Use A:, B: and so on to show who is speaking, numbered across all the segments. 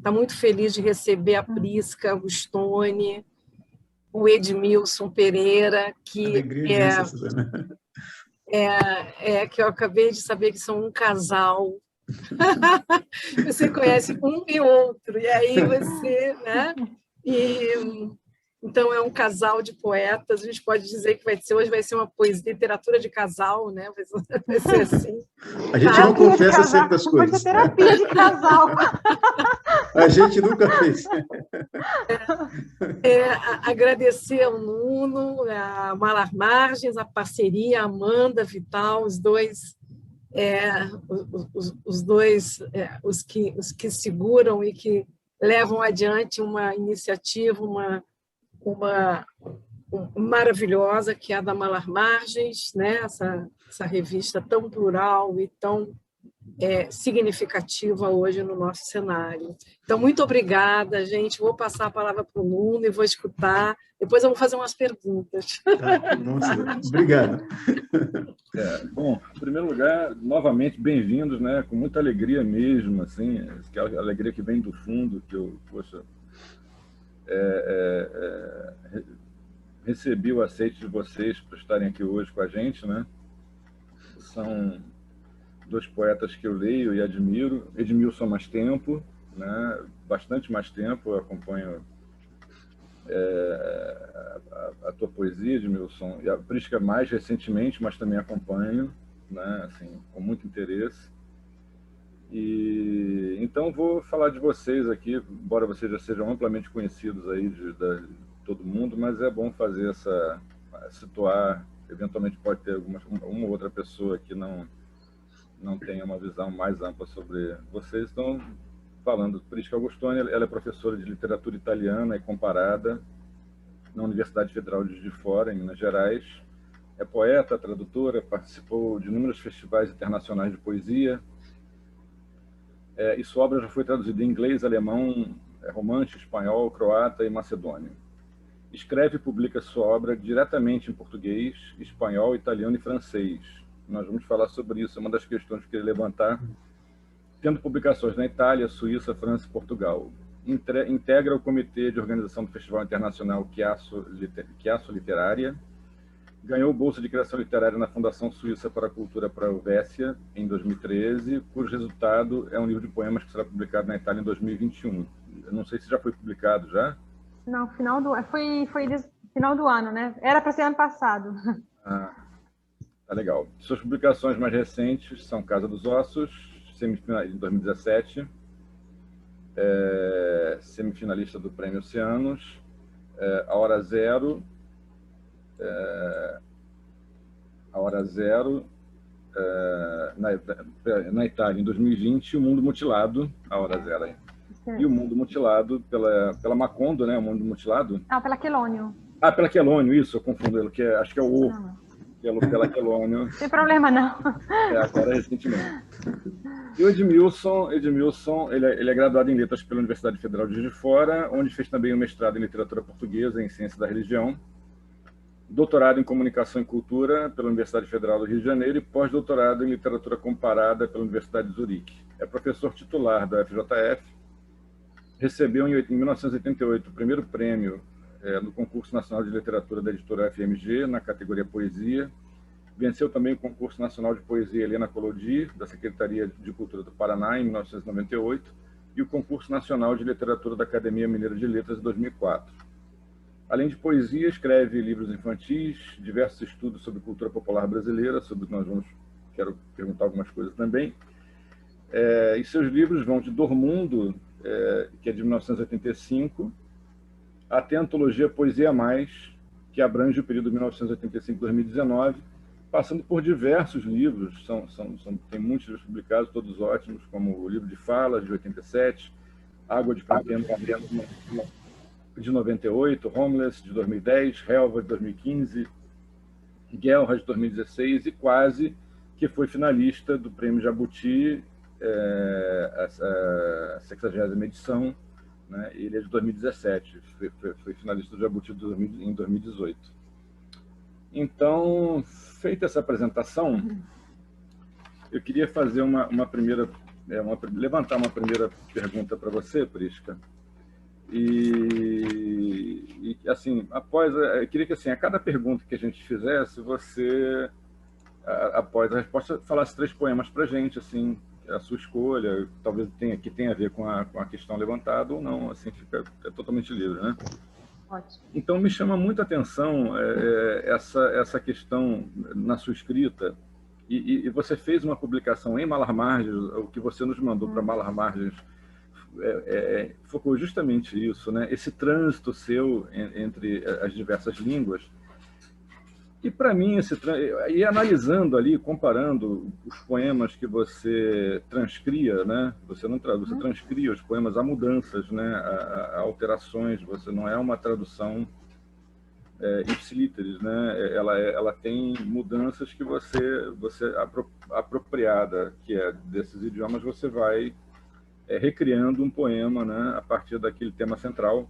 A: está muito feliz de receber a Prisca, o Stone, o Edmilson Pereira, que que eu acabei de saber que são um casal. Você conhece um e outro, e aí você, né? Então, é um casal de poetas, a gente pode dizer que hoje vai ser uma poesia, literatura de casal, né? Vai ser assim.
B: A gente não confessa sempre as coisas.
C: Vai ser terapia de casal.
B: A gente nunca fez.
A: Agradecer ao Nuno, a Malar Margens, a parceria, a Amanda, Vital, os dois os que seguram e que levam adiante uma iniciativa, uma maravilhosa, que é a da Malar Margens, né? Essa revista tão plural e tão significativa hoje no nosso cenário. Então, muito obrigada, gente. Vou passar a palavra para o Nuno e vou escutar. Depois eu vou fazer umas perguntas.
B: Obrigado.
D: Bom, em primeiro lugar, novamente, bem-vindos, né? Com muita alegria mesmo, assim, aquela alegria que vem do fundo, que eu, poxa, recebi o aceite de vocês para estarem aqui hoje com a gente, né? São dois poetas que eu leio e admiro. Edmilson há mais tempo, né? Bastante mais tempo, eu acompanho a tua poesia, Edmilson, e a Prisca mais recentemente, mas também acompanho, né? Assim, com muito interesse. E então vou falar de vocês aqui, embora vocês já sejam amplamente conhecidos aí de todo mundo, mas é bom fazer situar, eventualmente pode ter uma ou outra pessoa que não tenha uma visão mais ampla sobre vocês. Então, falando, Prisca Augustoni, ela é professora de literatura italiana e comparada na Universidade Federal de Juiz de Fora, em Minas Gerais. É poeta, tradutora, participou de inúmeros festivais internacionais de poesia, e sua obra já foi traduzida em inglês, alemão, romance, espanhol, croata e macedônio. Escreve e publica sua obra diretamente em português, espanhol, italiano e francês. Nós vamos falar sobre isso, é uma das questões que eu queria levantar, tendo publicações na Itália, Suíça, França e Portugal. Integra o comitê de organização do Festival Internacional Chiasso Literária, ganhou bolsa de criação literária na Fundação Suíça para a Cultura para a Helvécia, em 2013, cujo resultado é um livro de poemas que será publicado na Itália em 2021. Eu não sei se já foi publicado já.
C: Não, foi final do ano, né? Era para ser ano passado.
D: Tá legal. Suas publicações mais recentes são Casa dos Ossos, semifinal em 2017, semifinalista do Prêmio Oceanos, A Hora Zero, na Itália, em 2020, O Mundo Mutilado, A Hora Zero aí. E O Mundo Mutilado pela Macondo, né? O Mundo Mutilado.
C: Pela Quelônio.
D: Pela Quelônio, isso, eu confundo ele, acho que é o pela Quelônio.
C: Não tem problema, não.
D: Agora recentemente. E o Edmilson, ele é graduado em Letras pela Universidade Federal de Juiz de Fora, onde fez também um mestrado em Literatura Portuguesa em Ciência da Religião, doutorado em Comunicação e Cultura pela Universidade Federal do Rio de Janeiro e pós-doutorado em Literatura Comparada pela Universidade de Zurique. É professor titular da FJF, recebeu em 1988 o primeiro prêmio no Concurso Nacional de Literatura da editora FMG, na categoria Poesia. Venceu também o Concurso Nacional de Poesia Helena Collodi, da Secretaria de Cultura do Paraná, em 1998, e o Concurso Nacional de Literatura da Academia Mineira de Letras, em 2004. Além de poesia, escreve livros infantis, diversos estudos sobre cultura popular brasileira, sobre o que quero perguntar algumas coisas também. E seus livros vão de Dormundo, que é de 1985, até a antologia Poesia a Mais, que abrange o período de 1985-2019, passando por diversos livros, tem muitos livros publicados, todos ótimos, como o livro de Falas, de 87, Água de Campena, de 98, Homeless, de 2010, Helva, de 2015, Guelra, de 2016, e Quase, que foi finalista do Prêmio Jabuti, a 60ª edição, né? Ele é de 2017, foi finalista do Jabuti em 2018. Então, feita essa apresentação, eu queria fazer uma primeira levantar uma primeira pergunta para você, Prisca. E assim, eu queria que assim, a cada pergunta que a gente fizesse, você, após a resposta, falasse 3 poemas para a gente, assim, a sua escolha, talvez que tenha a ver com a questão levantada ou não, assim, é totalmente livre, né?
C: Ótimo.
D: Então, me chama muita atenção essa questão na sua escrita, e você fez uma publicação em Malar Margens, o que você nos mandou para Malar Margens, focou justamente isso, né? Esse trânsito seu entre as diversas línguas. E para mim, e analisando ali, comparando os poemas que você transcria, né? Você não traduz, você transcria os poemas a mudanças, né? A alterações. Você não é uma tradução ipsilíteris, né? Ela tem mudanças que você apropriada, que é desses idiomas, você vai recriando um poema, né? A partir daquele tema central.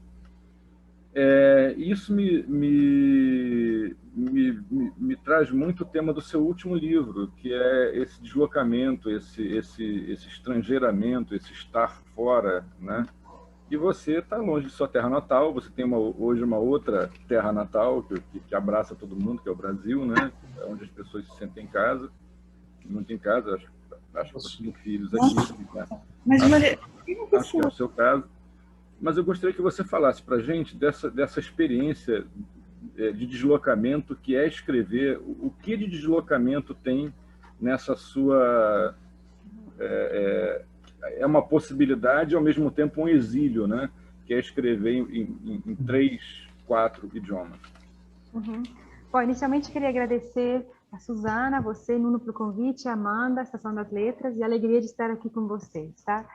D: Isso me traz muito o tema do seu último livro, que é esse deslocamento, esse estrangeiramento, esse estar fora, né? E você está longe de sua terra natal, você tem hoje uma outra terra natal que abraça todo mundo, que é o Brasil, né? É onde as pessoas se sentem em casa, muito em casa, acho que você tem filhos aqui, né?
E: Mas, Maria,
D: acho que é o seu caso. Mas eu gostaria que você falasse para a gente dessa experiência de deslocamento que é escrever. O que de deslocamento tem nessa sua... É uma possibilidade e, ao mesmo tempo, um exílio, né? Que é escrever em 3, 4 idiomas.
C: Bom, inicialmente queria agradecer a Suzana, você, Nuno, pelo convite, a Amanda, a Estação das Letras, e a alegria de estar aqui com vocês, tá?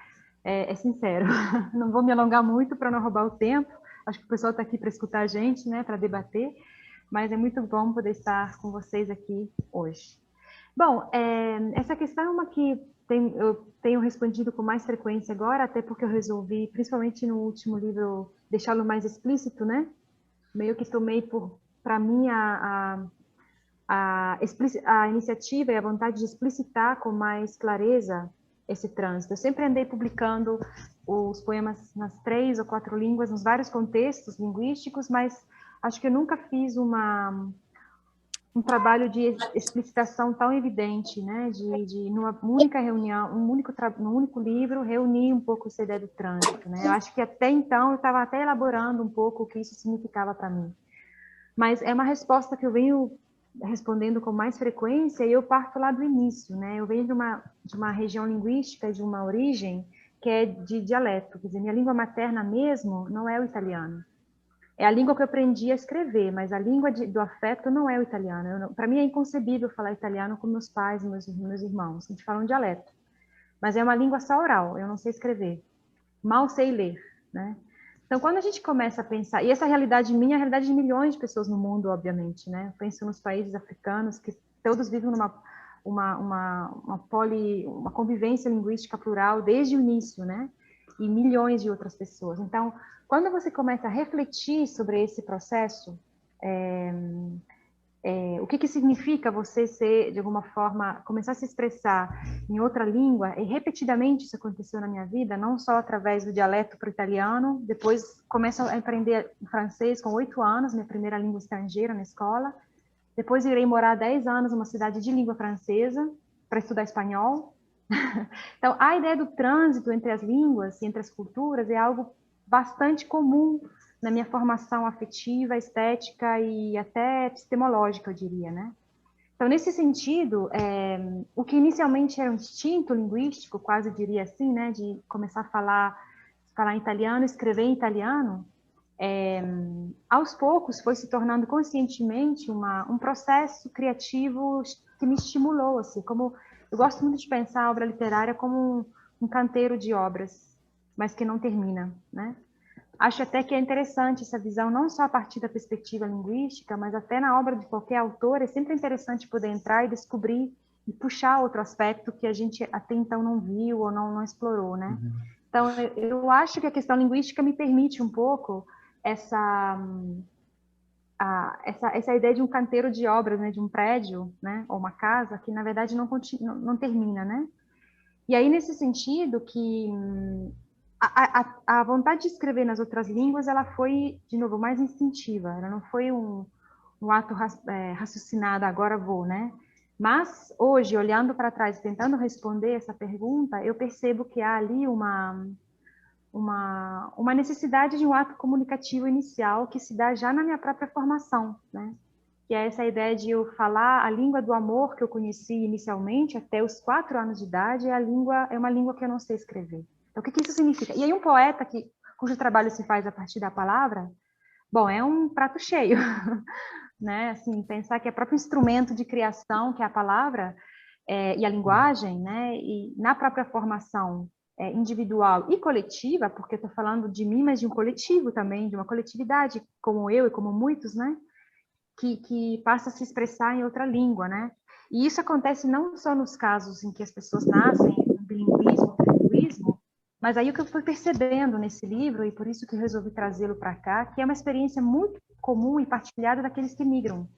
C: É sincero, não vou me alongar muito para não roubar o tempo, acho que o pessoal está aqui para escutar a gente, né, para debater, mas é muito bom poder estar com vocês aqui hoje. Bom, essa questão é uma que eu tenho respondido com mais frequência agora, até porque eu resolvi, principalmente no último livro, deixá-lo mais explícito, né? Meio que tomei para mim a iniciativa e a vontade de explicitar com mais clareza esse trânsito. Eu sempre andei publicando os poemas nas 3 ou 4 línguas, nos vários contextos linguísticos, mas acho que eu nunca fiz um trabalho de explicitação tão evidente, né? De numa única reunião, num único livro, reunir um pouco essa ideia do trânsito, né? Eu acho que até então eu estava até elaborando um pouco o que isso significava para mim. Mas é uma resposta que eu venho respondendo com mais frequência e eu parto lá do início, né? Eu venho de uma região linguística, de uma origem que é de dialeto, quer dizer, minha língua materna mesmo não é o italiano. É a língua que eu aprendi a escrever, mas a língua do afeto não é o italiano. Para mim é inconcebível falar italiano com meus pais e meus irmãos. A gente fala um dialeto. Mas é uma língua só oral, eu não sei escrever. Mal sei ler, né? Então, quando a gente começa a pensar... E essa realidade minha é a realidade de milhões de pessoas no mundo, obviamente, né? Eu penso nos países africanos, que todos vivem uma convivência linguística plural desde o início, né? E milhões de outras pessoas. Então, quando você começa a refletir sobre esse processo, o que significa você ser, de alguma forma, começar a se expressar em outra língua, e repetidamente isso aconteceu na minha vida, não só através do dialeto para o italiano, depois começo a aprender francês com 8 anos, minha primeira língua estrangeira na escola, depois irei morar 10 anos numa cidade de língua francesa para estudar espanhol. Então, a ideia do trânsito entre as línguas e entre as culturas é algo bastante comum na minha formação afetiva, estética e até epistemológica, eu diria, né? Então, nesse sentido, o que inicialmente era um instinto linguístico, quase diria assim, né, de começar a falar em italiano, escrever em italiano, aos poucos foi se tornando conscientemente um processo criativo que me estimulou, assim, como eu gosto muito de pensar a obra literária como um canteiro de obras, mas que não termina, né? Acho até que é interessante essa visão, não só a partir da perspectiva linguística, mas até na obra de qualquer autor, é sempre interessante poder entrar e descobrir e puxar outro aspecto que a gente até então não viu ou não explorou, né? Então, eu acho que a questão linguística me permite um pouco essa ideia de um canteiro de obras, né, de um prédio, né, ou uma casa, que na verdade não termina, né? E aí, nesse sentido, que a vontade de escrever nas outras línguas, ela foi, de novo, mais instintiva. Ela não foi um ato raciocinado, agora vou, né? Mas, hoje, olhando para trás, tentando responder essa pergunta, eu percebo que há ali uma necessidade de um ato comunicativo inicial que se dá já na minha própria formação, né? Que é essa ideia de eu falar a língua do amor que eu conheci inicialmente, até os 4 anos de idade, é uma língua que eu não sei escrever. Então, o que isso significa? E aí, um poeta cujo trabalho se faz a partir da palavra, bom, é um prato cheio, né? Assim, pensar que é o próprio instrumento de criação, que é a palavra, e a linguagem, né? E na própria formação individual e coletiva, porque eu estou falando de mim, mas de um coletivo também, de uma coletividade, como eu e como muitos, né? Que passa a se expressar em outra língua, né? E isso acontece não só nos casos em que as pessoas nascem em bilinguismo, trilinguismo, mas aí o que eu fui percebendo nesse livro, e por isso que eu resolvi trazê-lo para cá, que é uma experiência muito comum e partilhada daqueles que migram.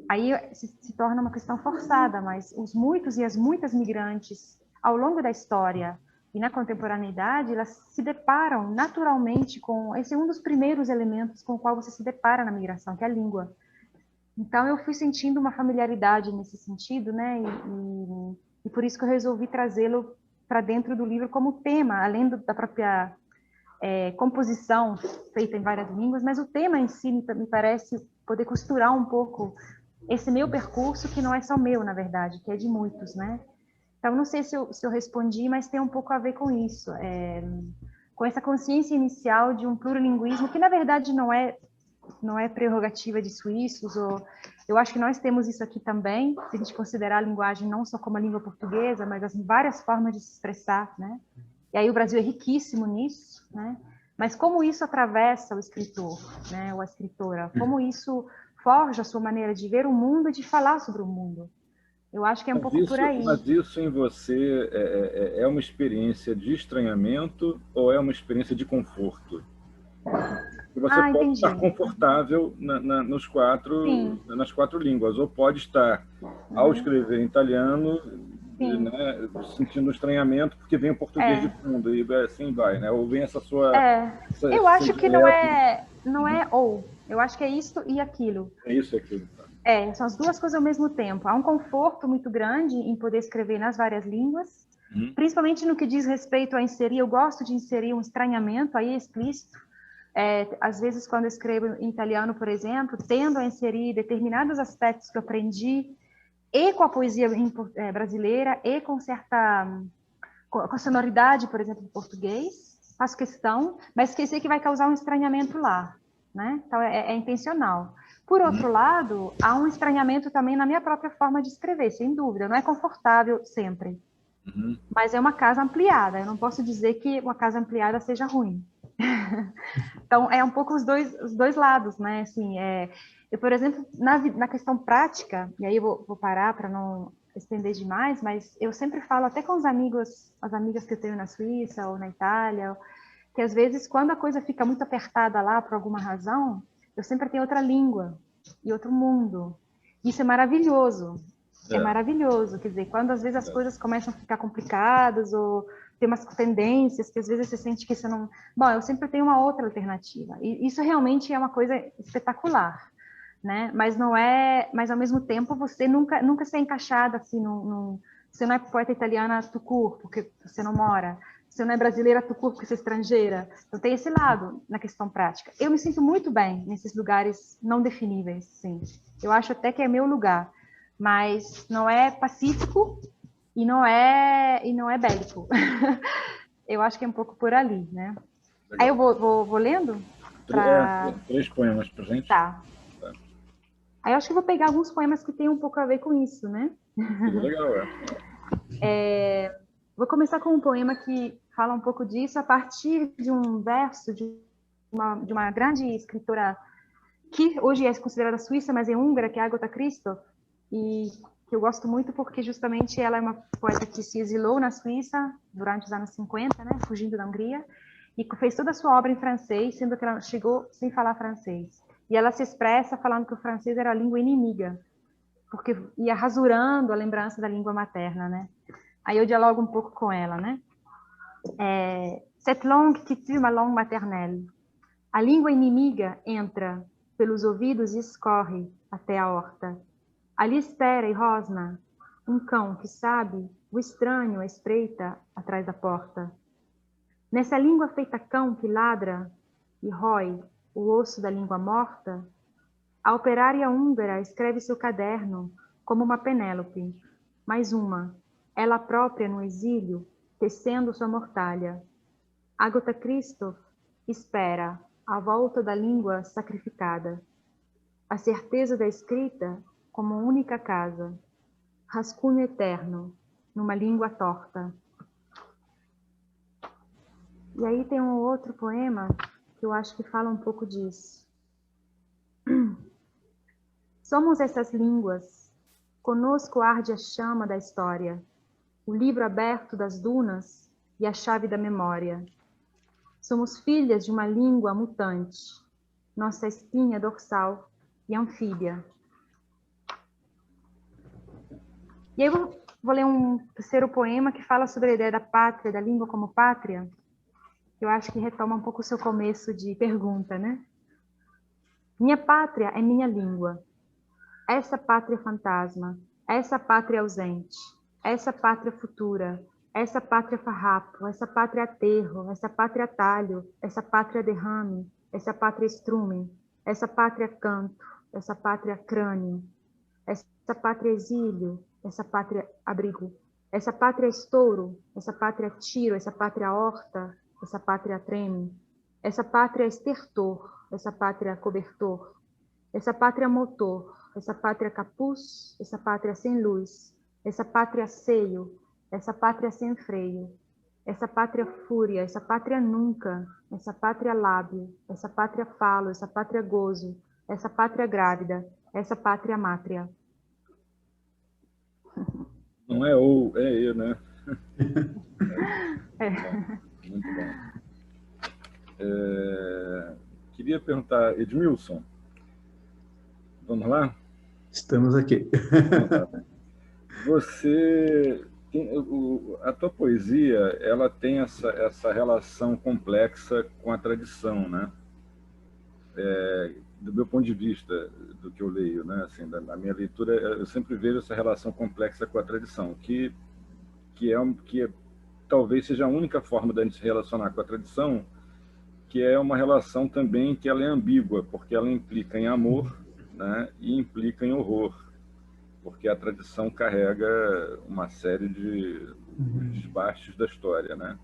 C: Aí se torna uma questão forçada, mas os muitos e as muitas migrantes, ao longo da história e na contemporaneidade, elas se deparam naturalmente com... Esse é um dos primeiros elementos com o qual você se depara na migração, que é a língua. Então, eu fui sentindo uma familiaridade nesse sentido, né? E por isso que eu resolvi trazê-lo para dentro do livro como tema, além da própria composição feita em várias línguas, mas o tema em si me parece poder costurar um pouco esse meu percurso, que não é só meu, na verdade, que é de muitos, né? Então, não sei se eu respondi, mas tem um pouco a ver com isso, com essa consciência inicial de um plurilinguismo, que, na verdade, não é prerrogativa de suíços, eu acho que nós temos isso aqui também, se a gente considerar a linguagem não só como a língua portuguesa, mas as várias formas de se expressar, né? E aí o Brasil é riquíssimo nisso, né? Mas como isso atravessa o escritor, né? Ou a escritora, como isso forja a sua maneira de ver o mundo e de falar sobre o mundo. Eu acho que é um pouco por aí.
D: Mas isso em você é uma experiência de estranhamento ou é uma experiência de conforto? E você pode
C: entendi.
D: estar confortável nas 4 línguas, ou pode estar, ao escrever em italiano, né, sentindo um estranhamento porque vem o português de fundo, e assim vai, né? Ou vem essa sua...
C: eu acho que não é ou. Eu acho que é isso e aquilo.
D: É isso e aquilo.
C: São as duas coisas ao mesmo tempo. Há um conforto muito grande em poder escrever nas várias línguas, principalmente no que diz respeito a inserir. Eu gosto de inserir um estranhamento aí explícito. Às vezes, quando eu escrevo em italiano, por exemplo, tendo a inserir determinados aspectos que eu aprendi, e com a poesia brasileira, e com a sonoridade, por exemplo, do português, faço questão, mas esquecer que vai causar um estranhamento lá, né? Então, é intencional. Por outro lado, há um estranhamento também na minha própria forma de escrever, sem dúvida. Não é confortável sempre, mas é uma casa ampliada. Eu não posso dizer que uma casa ampliada seja ruim. Então, é um pouco os dois lados, né? Assim, eu, por exemplo, na questão prática, e aí eu vou parar para não estender demais, mas eu sempre falo até com as amigas que eu tenho na Suíça ou na Itália, que às vezes, quando a coisa fica muito apertada lá por alguma razão, eu sempre tenho outra língua e outro mundo. Isso é maravilhoso. É maravilhoso, quer dizer, quando às vezes as coisas começam a ficar complicadas ou tem umas tendências que às vezes você sente que você não... Bom, eu sempre tenho uma outra alternativa. E isso realmente é uma coisa espetacular, né? Mas não é... Mas ao mesmo tempo você nunca se é encaixada assim você não é poeta italiana tout court, porque você não mora. Você não é brasileira tout court, porque você é estrangeira. Então tem esse lado na questão prática. Eu me sinto muito bem nesses lugares não definíveis, sim. Eu acho até que é meu lugar. Mas não é pacífico e não é bélico. Eu acho que é um pouco por ali, né? Legal. Aí eu vou lendo?
D: 3 poemas pra gente.
C: Tá. Aí eu acho que eu vou pegar alguns poemas que têm um pouco a ver com isso, né?
D: Legal,
C: Vou começar com um poema que fala um pouco disso a partir de um verso de uma grande escritora que hoje é considerada suíça, mas é húngara, que é Agatha Christie, e que eu gosto muito porque justamente ela é uma poeta que se exilou na Suíça durante os anos 50, né, fugindo da Hungria, e fez toda a sua obra em francês, sendo que ela chegou sem falar francês. E ela se expressa falando que o francês era a língua inimiga, porque ia rasurando a lembrança da língua materna, né? Aí eu dialogo um pouco com ela, né? Cette langue qui tue ma langue maternelle. A língua inimiga entra pelos ouvidos e escorre até a horta. Ali espera e rosna um cão que sabe o estranho espreita atrás da porta. Nessa língua feita cão que ladra e rói o osso da língua morta, a operária húngara escreve seu caderno como uma Penélope, mais uma, ela própria no exílio, tecendo sua mortalha. Agatha Christoph espera a volta da língua sacrificada, a certeza da escrita como única casa, rascunho eterno numa língua torta. E aí tem um outro poema que eu acho que fala um pouco disso. Somos essas línguas, conosco arde a chama da história, o livro aberto das dunas e a chave da memória. Somos filhas de uma língua mutante, nossa espinha dorsal e anfíbia. E aí eu vou ler um terceiro poema que fala sobre a ideia da pátria, da língua como pátria, que eu acho que retoma um pouco o seu começo de pergunta, né? Minha pátria é minha língua. Essa pátria fantasma, essa pátria ausente, essa pátria futura, essa pátria farrapo, essa pátria aterro, essa pátria talho, essa pátria derrame, essa pátria estrume, essa pátria canto, essa pátria crânio, essa pátria exílio, essa pátria abrigo, essa pátria estouro, essa pátria tiro, essa pátria horta, essa pátria treme, essa pátria estertor, essa pátria cobertor, essa pátria motor, essa pátria capuz, essa pátria sem luz, essa pátria seio, essa pátria sem freio, essa pátria fúria, essa pátria nunca, essa pátria lábio, essa pátria falo, essa pátria gozo, essa pátria grávida, essa pátria mátria.
D: Não é ou, é eu, né? Muito bom. Queria perguntar, Edmilson, vamos lá?
B: Estamos aqui.
D: Você a tua poesia, ela tem essa relação complexa com a tradição, né? Do meu ponto de vista, do que eu leio, né? Assim, da minha leitura, eu sempre vejo essa relação complexa com a tradição, que talvez seja a única forma da gente se relacionar com a tradição, que é uma relação também que ela é ambígua, porque ela implica em amor, né? E implica em horror, porque a tradição carrega uma série de desbastes da história, né?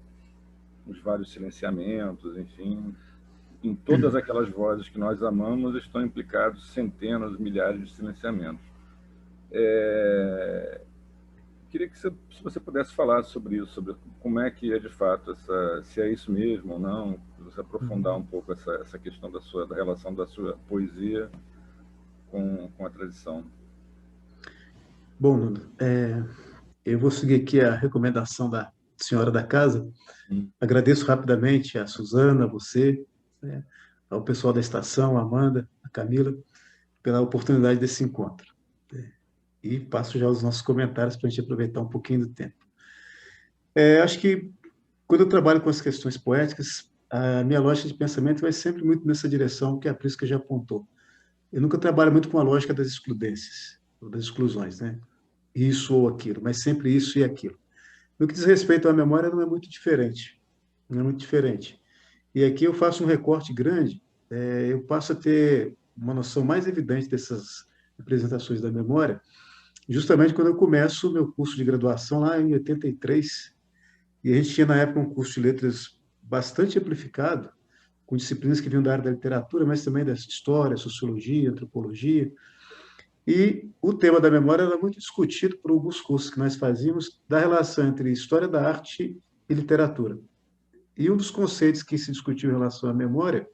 D: Os vários silenciamentos, enfim, em todas aquelas vozes que nós amamos estão implicados centenas, milhares de silenciamentos. Queria que se você pudesse falar sobre isso, sobre como é que é de fato, se é isso mesmo ou não, você aprofundar um pouco essa questão da relação da sua poesia com a tradição.
B: Bom, Nuno, eu vou seguir aqui a recomendação da senhora da casa. Agradeço rapidamente a Suzana, a você, ao pessoal da estação, a Amanda, a Camila, pela oportunidade desse encontro. E passo já os nossos comentários para a gente aproveitar um pouquinho do tempo. Acho que, quando eu trabalho com as questões poéticas, a minha lógica de pensamento vai sempre muito nessa direção que a Prisca já apontou. Eu nunca trabalho muito com a lógica das excludências, ou das exclusões, né? Isso ou aquilo, mas sempre isso e aquilo. No que diz respeito à memória, não é muito diferente. Não é muito diferente. E aqui eu faço um recorte grande, eu passo a ter uma noção mais evidente dessas representações da memória, justamente quando eu começo o meu curso de graduação, lá em 83, e a gente tinha, na época, um curso de letras bastante amplificado, com disciplinas que vinham da área da literatura, mas também da história, sociologia, antropologia. E o tema da memória era muito discutido por alguns cursos que nós fazíamos da relação entre história da arte e literatura. E um dos conceitos que se discutiu em relação à memória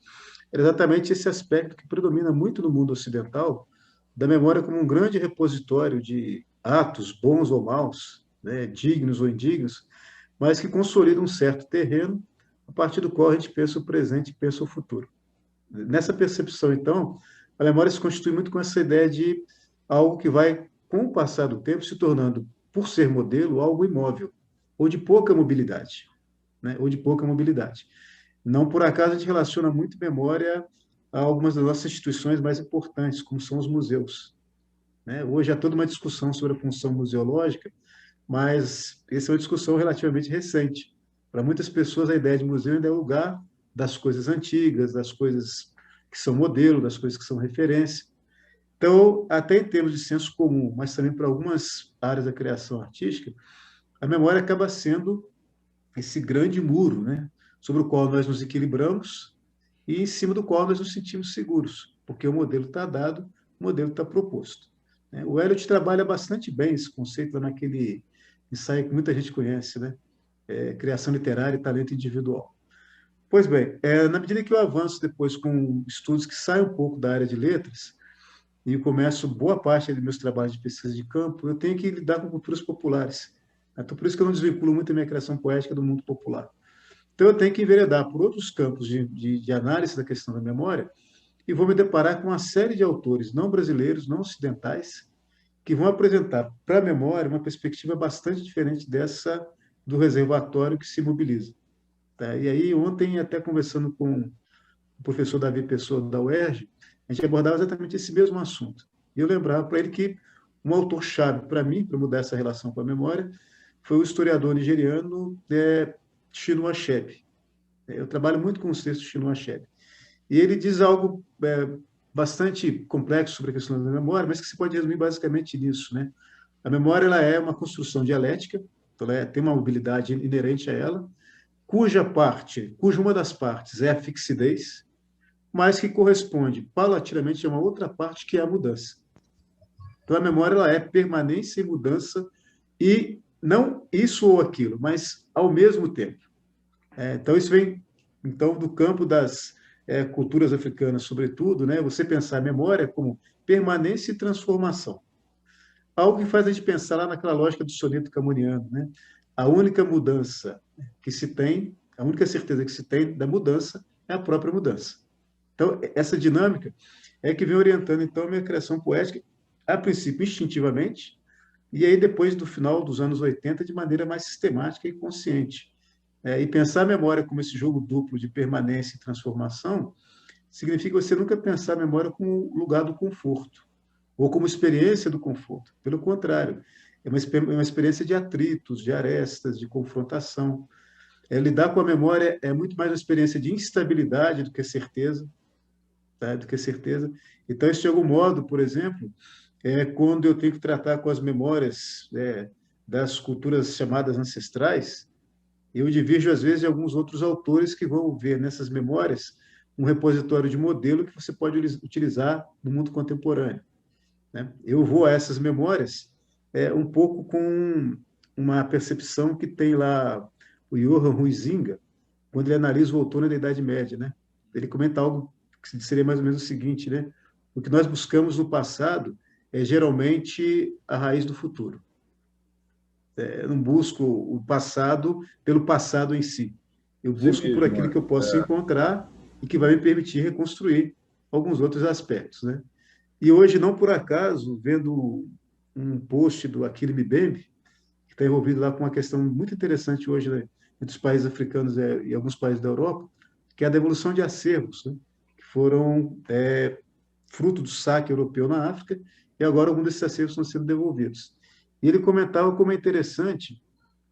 B: era exatamente esse aspecto que predomina muito no mundo ocidental, da memória como um grande repositório de atos, bons ou maus, né, dignos ou indignos, mas que consolida um certo terreno, a partir do qual a gente pensa o presente e pensa o futuro. Nessa percepção, então, a memória se constitui muito com essa ideia de algo que vai, com o passar do tempo, se tornando, por ser modelo, algo imóvel, ou de pouca mobilidade, né? Ou de pouca mobilidade. Não por acaso a gente relaciona muito memória a algumas das nossas instituições mais importantes, como são os museus, né? Hoje há toda uma discussão sobre a função museológica, mas essa é uma discussão relativamente recente. Para muitas pessoas, a ideia de museu ainda é o lugar das coisas antigas, das coisas que são modelo, das coisas que são referência. Então, até em termos de senso comum, mas também para algumas áreas da criação artística, a memória acaba sendo esse grande muro, né, sobre o qual nós nos equilibramos e em cima do qual nós nos sentimos seguros, porque o modelo está dado, o modelo está proposto. O Eliot trabalha bastante bem esse conceito naquele ensaio que muita gente conhece, né? Criação literária e talento individual. Pois bem, na medida que eu avanço depois com estudos que saem um pouco da área de letras, e começo boa parte dos meus trabalhos de pesquisa de campo, eu tenho que lidar com culturas populares. Então, por isso que eu não desvinculo muito a minha criação poética do mundo popular. Então, eu tenho que enveredar por outros campos de análise da questão da memória e vou me deparar com uma série de autores não brasileiros, não ocidentais, que vão apresentar para a memória uma perspectiva bastante diferente dessa do reservatório que se mobiliza. Tá? E aí, ontem, até conversando com o professor Davi Pessoa, da UERJ, a gente abordava exatamente esse mesmo assunto. E eu lembrava para ele que um autor-chave para mim, para mudar essa relação com a memória, foi o historiador nigeriano Chinua Achebe. Eu trabalho muito com os textos de Chinua Achebe. E ele diz algo bastante complexo sobre a questão da memória, mas que se pode resumir basicamente nisso, né? A memória ela é uma construção dialética, então ela tem uma mobilidade inerente a ela, cuja uma das partes é a fixidez, mas que corresponde paulatinamente a uma outra parte que é a mudança. Então a memória ela é permanência e mudança e não isso ou aquilo, mas ao mesmo tempo. Então isso vem então do campo das culturas africanas, sobretudo, né? Você pensar a memória como permanência e transformação. Algo que faz a gente pensar lá naquela lógica do soneto camoniano, né? A única mudança que se tem, a única certeza que se tem da mudança é a própria mudança. Então, essa dinâmica é que vem orientando, então, a minha criação poética, a princípio, instintivamente, e aí, depois do final dos anos 80, de maneira mais sistemática e consciente. E pensar a memória como esse jogo duplo de permanência e transformação significa você nunca pensar a memória como lugar do conforto, ou como experiência do conforto. Pelo contrário, é uma experiência de atritos, de arestas, de confrontação. Lidar com a memória é muito mais uma experiência de instabilidade do que certeza, tá? Do que certeza. Então, isso, de algum modo, por exemplo, quando eu tenho que tratar com as memórias das culturas chamadas ancestrais, eu divirjo, às vezes, de alguns outros autores que vão ver nessas memórias um repositório de modelo que você pode utilizar no mundo contemporâneo, né? Eu vou a essas memórias um pouco com uma percepção que tem lá o Johann Huizinga, quando ele analisa o outono da Idade Média, né? Ele comenta algo que seria mais ou menos o seguinte, né? O que nós buscamos no passado é geralmente a raiz do futuro. Eu não busco o passado pelo passado em si. Eu busco por aquilo que eu posso encontrar e que vai me permitir reconstruir alguns outros aspectos, né? E hoje, não por acaso, vendo um post do Achille Mbembe, que está envolvido lá com uma questão muito interessante hoje, né, entre os países africanos e alguns países da Europa, que é a devolução de acervos, né, que foram fruto do saque europeu na África, e agora alguns desses acervos estão sendo devolvidos. E ele comentava como é interessante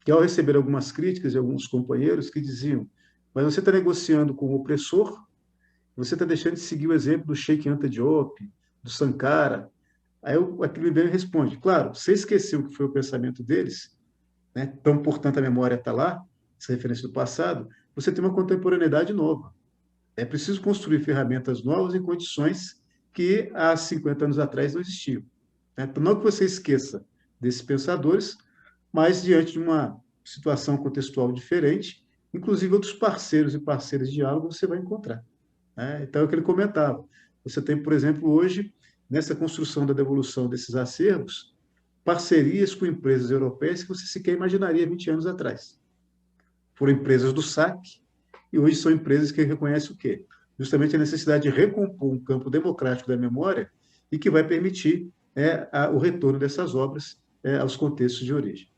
B: que, ao receber algumas críticas de alguns companheiros que diziam: mas você está negociando com o opressor, você está deixando de seguir o exemplo do Sheikh Anta Diop, do Sankara. Aí o Achille Mbembe responde: claro, você esqueceu que foi o pensamento deles, né? Então, portanto, a memória está lá, essa referência do passado, você tem uma contemporaneidade nova. É preciso construir ferramentas novas em condições que há 50 anos atrás não existiam. Então, não que você esqueça desses pensadores, mas diante de uma situação contextual diferente, inclusive outros parceiros e parceiras de diálogo você vai encontrar. Então, é o que ele comentava. Você tem, por exemplo, hoje, nessa construção da devolução desses acervos, parcerias com empresas europeias que você sequer imaginaria 20 anos atrás. Foram empresas do saque, e hoje são empresas que reconhecem o quê? Justamente a necessidade de recompor um campo democrático da memória e que vai permitir o retorno dessas obras aos contextos de origem.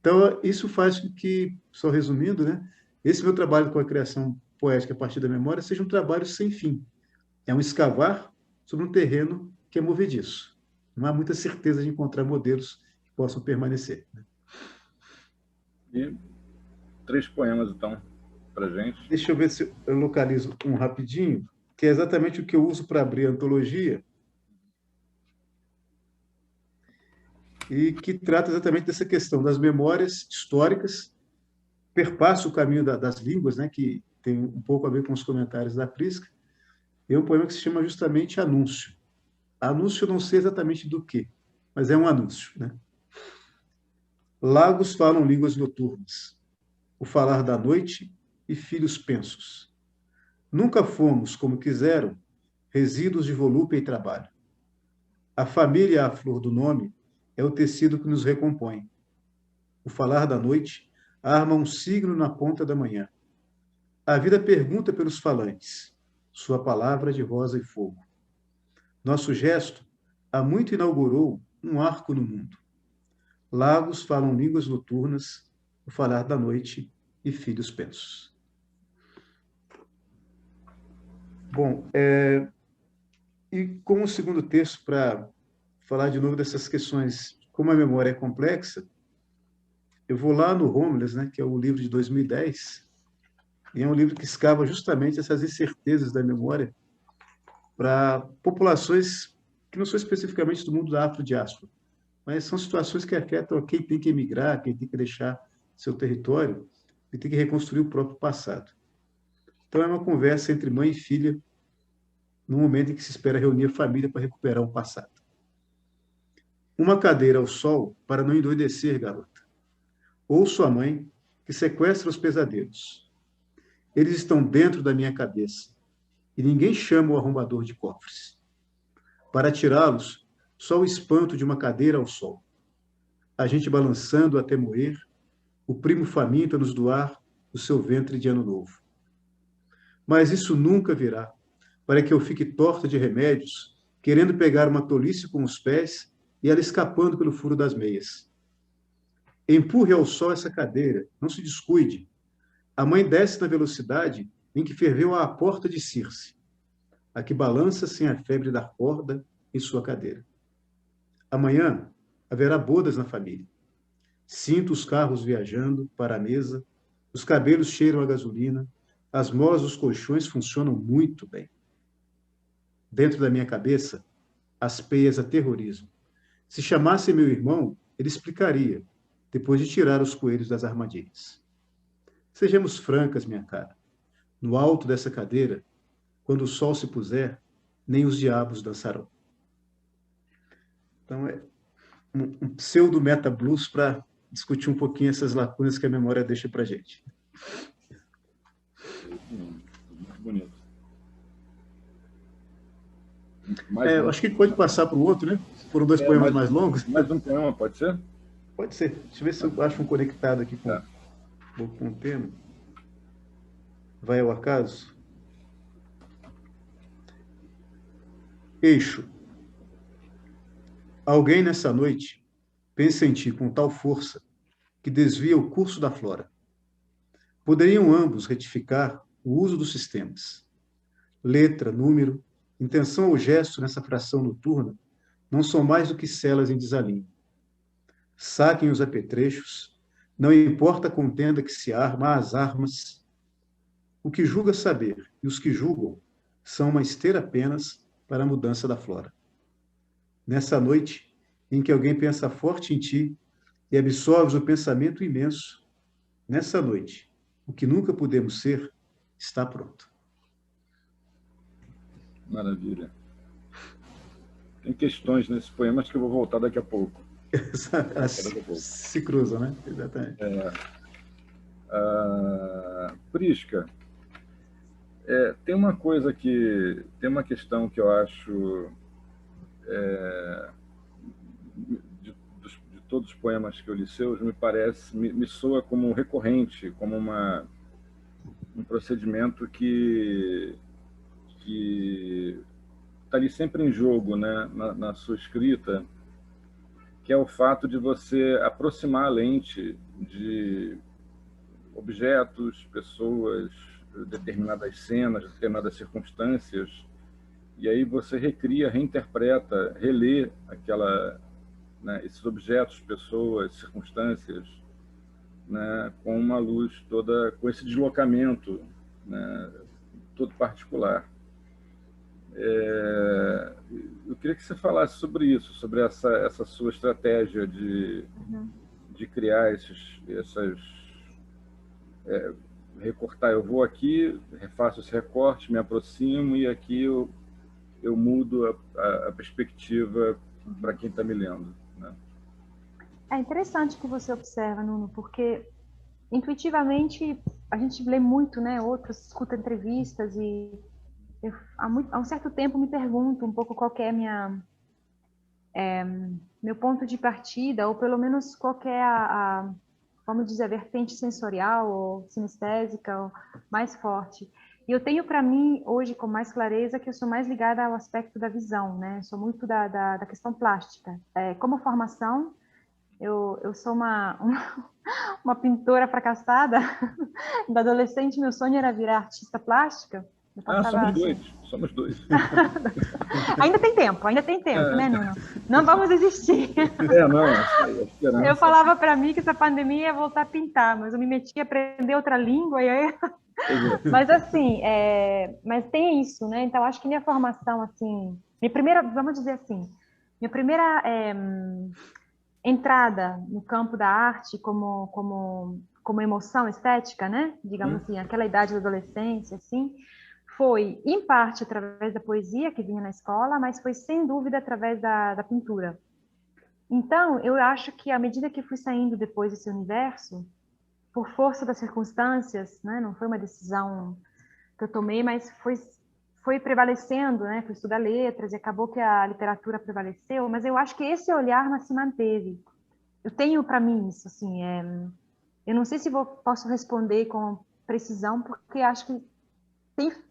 B: Então, isso faz com que, só resumindo, né, esse meu trabalho com a criação poética a partir da memória seja um trabalho sem fim. É um escavar sobre um terreno que é movediço. Não há muita certeza de encontrar modelos que possam permanecer.
D: E 3 poemas, então, para gente.
B: Deixa eu ver se eu localizo um rapidinho, que é exatamente o que eu uso para abrir a antologia, e que trata exatamente dessa questão das memórias históricas, perpassa o caminho das línguas, né, que tem um pouco a ver com os comentários da Prisca. É um poema que se chama justamente Anúncio. Anúncio eu não sei exatamente do quê, mas é um anúncio, né? Lagos falam línguas noturnas, o falar da noite e filhos pensos. Nunca fomos, como quiseram, resíduos de volúpia e trabalho. A família à flor do nome é o tecido que nos recompõe. O falar da noite arma um signo na ponta da manhã. A vida pergunta pelos falantes, sua palavra de rosa e fogo. Nosso gesto há muito inaugurou um arco no mundo. Lagos falam línguas noturnas, o falar da noite e filhos pensos. Bom, e como o segundo texto, para falar de novo dessas questões, como a memória é complexa, eu vou lá no Homeless, né, que é o livro de 2010, e é um livro que escava justamente essas incertezas da memória para populações que não são especificamente do mundo da afrodiáspora, mas são situações que afetam quem tem que emigrar, quem tem que deixar seu território e tem que reconstruir o próprio passado. Então, é uma conversa entre mãe e filha, no momento em que se espera reunir a família para recuperar o passado. Uma cadeira ao sol para não endoidecer, garota. Ou sua mãe, que sequestra os pesadelos. Eles estão dentro da minha cabeça, e ninguém chama o arrombador de cofres. Para tirá-los, só o espanto de uma cadeira ao sol. A gente balançando até morrer, o primo faminto a nos doar o seu ventre de ano novo. Mas isso nunca virá, para que eu fique torta de remédios, querendo pegar uma tolice com os pés e ela escapando pelo furo das meias. Empurre ao sol essa cadeira, não se descuide. A mãe desce na velocidade em que ferveu à porta de Circe, a que balança sem a febre da corda em sua cadeira. Amanhã haverá bodas na família. Sinto os carros viajando para a mesa, os cabelos cheiram a gasolina, as molas dos colchões funcionam muito bem. Dentro da minha cabeça, as peias aterrorizam. Se chamasse meu irmão, ele explicaria, depois de tirar os coelhos das armadilhas. Sejamos francas, minha cara. No alto dessa cadeira, quando o sol se puser, nem os diabos dançarão. Então, é um pseudo-meta-blues para discutir um pouquinho essas lacunas que a memória deixa para a gente.
D: Muito bonito.
B: Eu acho que pode passar para o outro, né? Foram 2 poemas mais longos.
D: Mais um poema, pode ser?
B: Pode ser. Deixa eu ver se eu acho um conectado aqui com o tema. Vai ao acaso? Eixo. Alguém nessa noite pensa em ti com tal força que desvia o curso da flora. Poderiam ambos retificar o uso dos sistemas. Letra, número, intenção ou gesto nessa fração noturna não são mais do que celas em desalinho. Saquem os apetrechos, não importa a contenda que se arma às armas. O que julga saber e os que julgam são uma esteira apenas para a mudança da flora. Nessa noite em que alguém pensa forte em ti e absorves o pensamento imenso, nessa noite, o que nunca pudemos ser está pronto.
D: Maravilha. Tem questões nesse poema, acho que eu vou voltar daqui a pouco.
B: Se cruzam, né? Exatamente.
D: Prisca, tem uma questão que eu acho de todos os poemas que eu li seus, me soa como recorrente, como um procedimento que está ali sempre em jogo, né, na sua escrita, que é o fato de você aproximar a lente de objetos, pessoas, determinadas cenas, determinadas circunstâncias, e aí você recria, reinterpreta, relê né, esses objetos, pessoas, circunstâncias, né, com uma luz toda, com esse deslocamento, né, todo particular. Eu queria que você falasse sobre isso, sobre essa sua estratégia de criar recortar. Eu vou aqui, refaço esse recorte, me aproximo e aqui eu mudo a perspectiva para quem está me lendo, né?
C: É interessante que você observa, Nuno, porque intuitivamente a gente lê muito, né? Outros escuta entrevistas e eu, há um certo tempo me pergunto um pouco qual que é meu ponto de partida, ou pelo menos qual que é vamos dizer, a vertente sensorial ou sinestésica ou mais forte. E eu tenho para mim, hoje, com mais clareza, que eu sou mais ligada ao aspecto da visão, né? Sou muito da questão plástica. Como formação, eu sou uma pintora fracassada. Da adolescente, meu sonho era virar artista plástica.
D: Somos dois.
C: Ainda tem tempo, né, Nuno? Não vamos desistir. Eu falava para mim que essa pandemia ia voltar a pintar, mas eu me meti a aprender outra língua e aí... Mas assim, mas tem isso, né? Então acho que minha formação, assim, vamos dizer assim, minha primeira entrada no campo da arte como emoção estética, né? Digamos assim, aquela idade da adolescência, assim, foi em parte através da poesia que vinha na escola, mas foi sem dúvida através da pintura. Então eu acho que à medida que fui saindo depois desse universo, por força das circunstâncias, né? Não foi uma decisão que eu tomei, mas foi prevalecendo, né? Fui estudar letras e acabou que a literatura prevaleceu, mas eu acho que esse olhar se manteve. Eu tenho para mim isso, assim, eu não sei se posso responder com precisão, porque acho que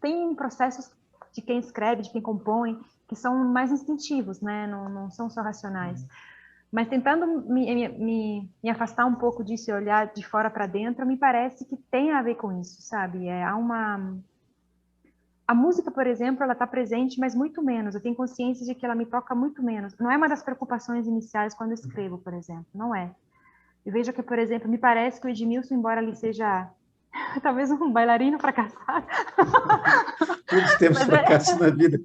C: tem processos de quem escreve, de quem compõe, que são mais instintivos, né? Não são só racionais. Mas tentando me afastar um pouco disso e olhar de fora para dentro, me parece que tem a ver com isso, sabe? A música, por exemplo, ela está presente, mas muito menos. Eu tenho consciência de que ela me toca muito menos. Não é uma das preocupações iniciais quando eu escrevo, por exemplo. Não é. Eu vejo que, por exemplo, me parece que o Edmilson, embora ele seja talvez um bailarino fracassado...
B: Todos temos fracassos na vida.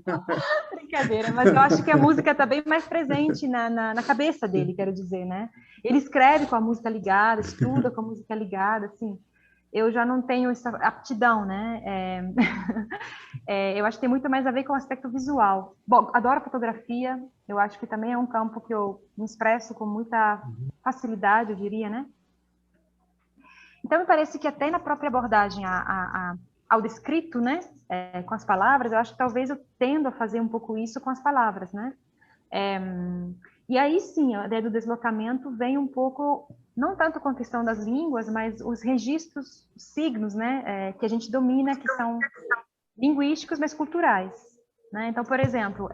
C: Brincadeira, mas eu acho que a música está bem mais presente na cabeça dele, quero dizer, né? Ele escreve com a música ligada, estuda com a música ligada, assim. Eu já não tenho essa aptidão, né? Eu acho que tem muito mais a ver com o aspecto visual. Bom, adoro fotografia, eu acho que também é um campo que eu me expresso com muita facilidade, eu diria, né? Então, me parece que até na própria abordagem ao descrito, né, com as palavras, eu acho que talvez eu tendo a fazer um pouco isso com as palavras, né? E aí sim, a ideia do deslocamento vem um pouco, não tanto com a questão das línguas, mas os registros, os signos, né, que a gente domina, que são linguísticos, mas culturais, né? Então, por exemplo,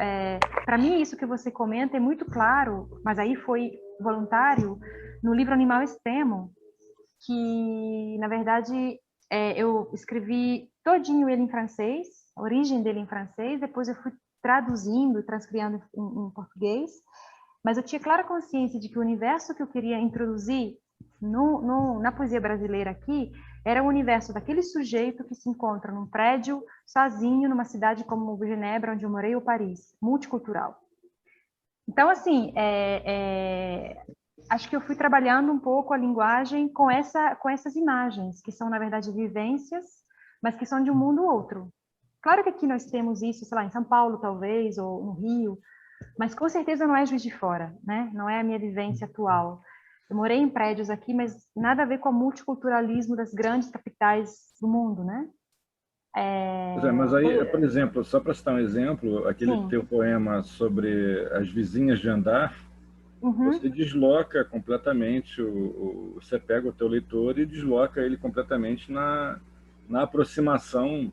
C: para mim isso que você comenta é muito claro, mas aí foi voluntário, no livro Animal Extremo, que, na verdade, eu escrevi todinho ele em francês, a origem dele em francês, depois eu fui traduzindo, transcriando em português, mas eu tinha clara consciência de que o universo que eu queria introduzir na poesia brasileira aqui era o universo daquele sujeito que se encontra num prédio sozinho numa cidade como Genebra, onde eu morei, ou Paris, multicultural. Então, assim, acho que eu fui trabalhando um pouco a linguagem com essas imagens, que são, na verdade, vivências, mas que são de um mundo outro. Claro que aqui nós temos isso, sei lá, em São Paulo, talvez, ou no Rio, mas com certeza não é Juiz de Fora, né? Não é a minha vivência atual. Eu morei em prédios aqui, mas nada a ver com o multiculturalismo das grandes capitais do mundo, né?
D: Mas aí, por exemplo, só para citar um exemplo, aquele
C: Sim.
D: teu poema sobre as vizinhas de andar, você desloca completamente, você pega o teu leitor e desloca ele completamente na aproximação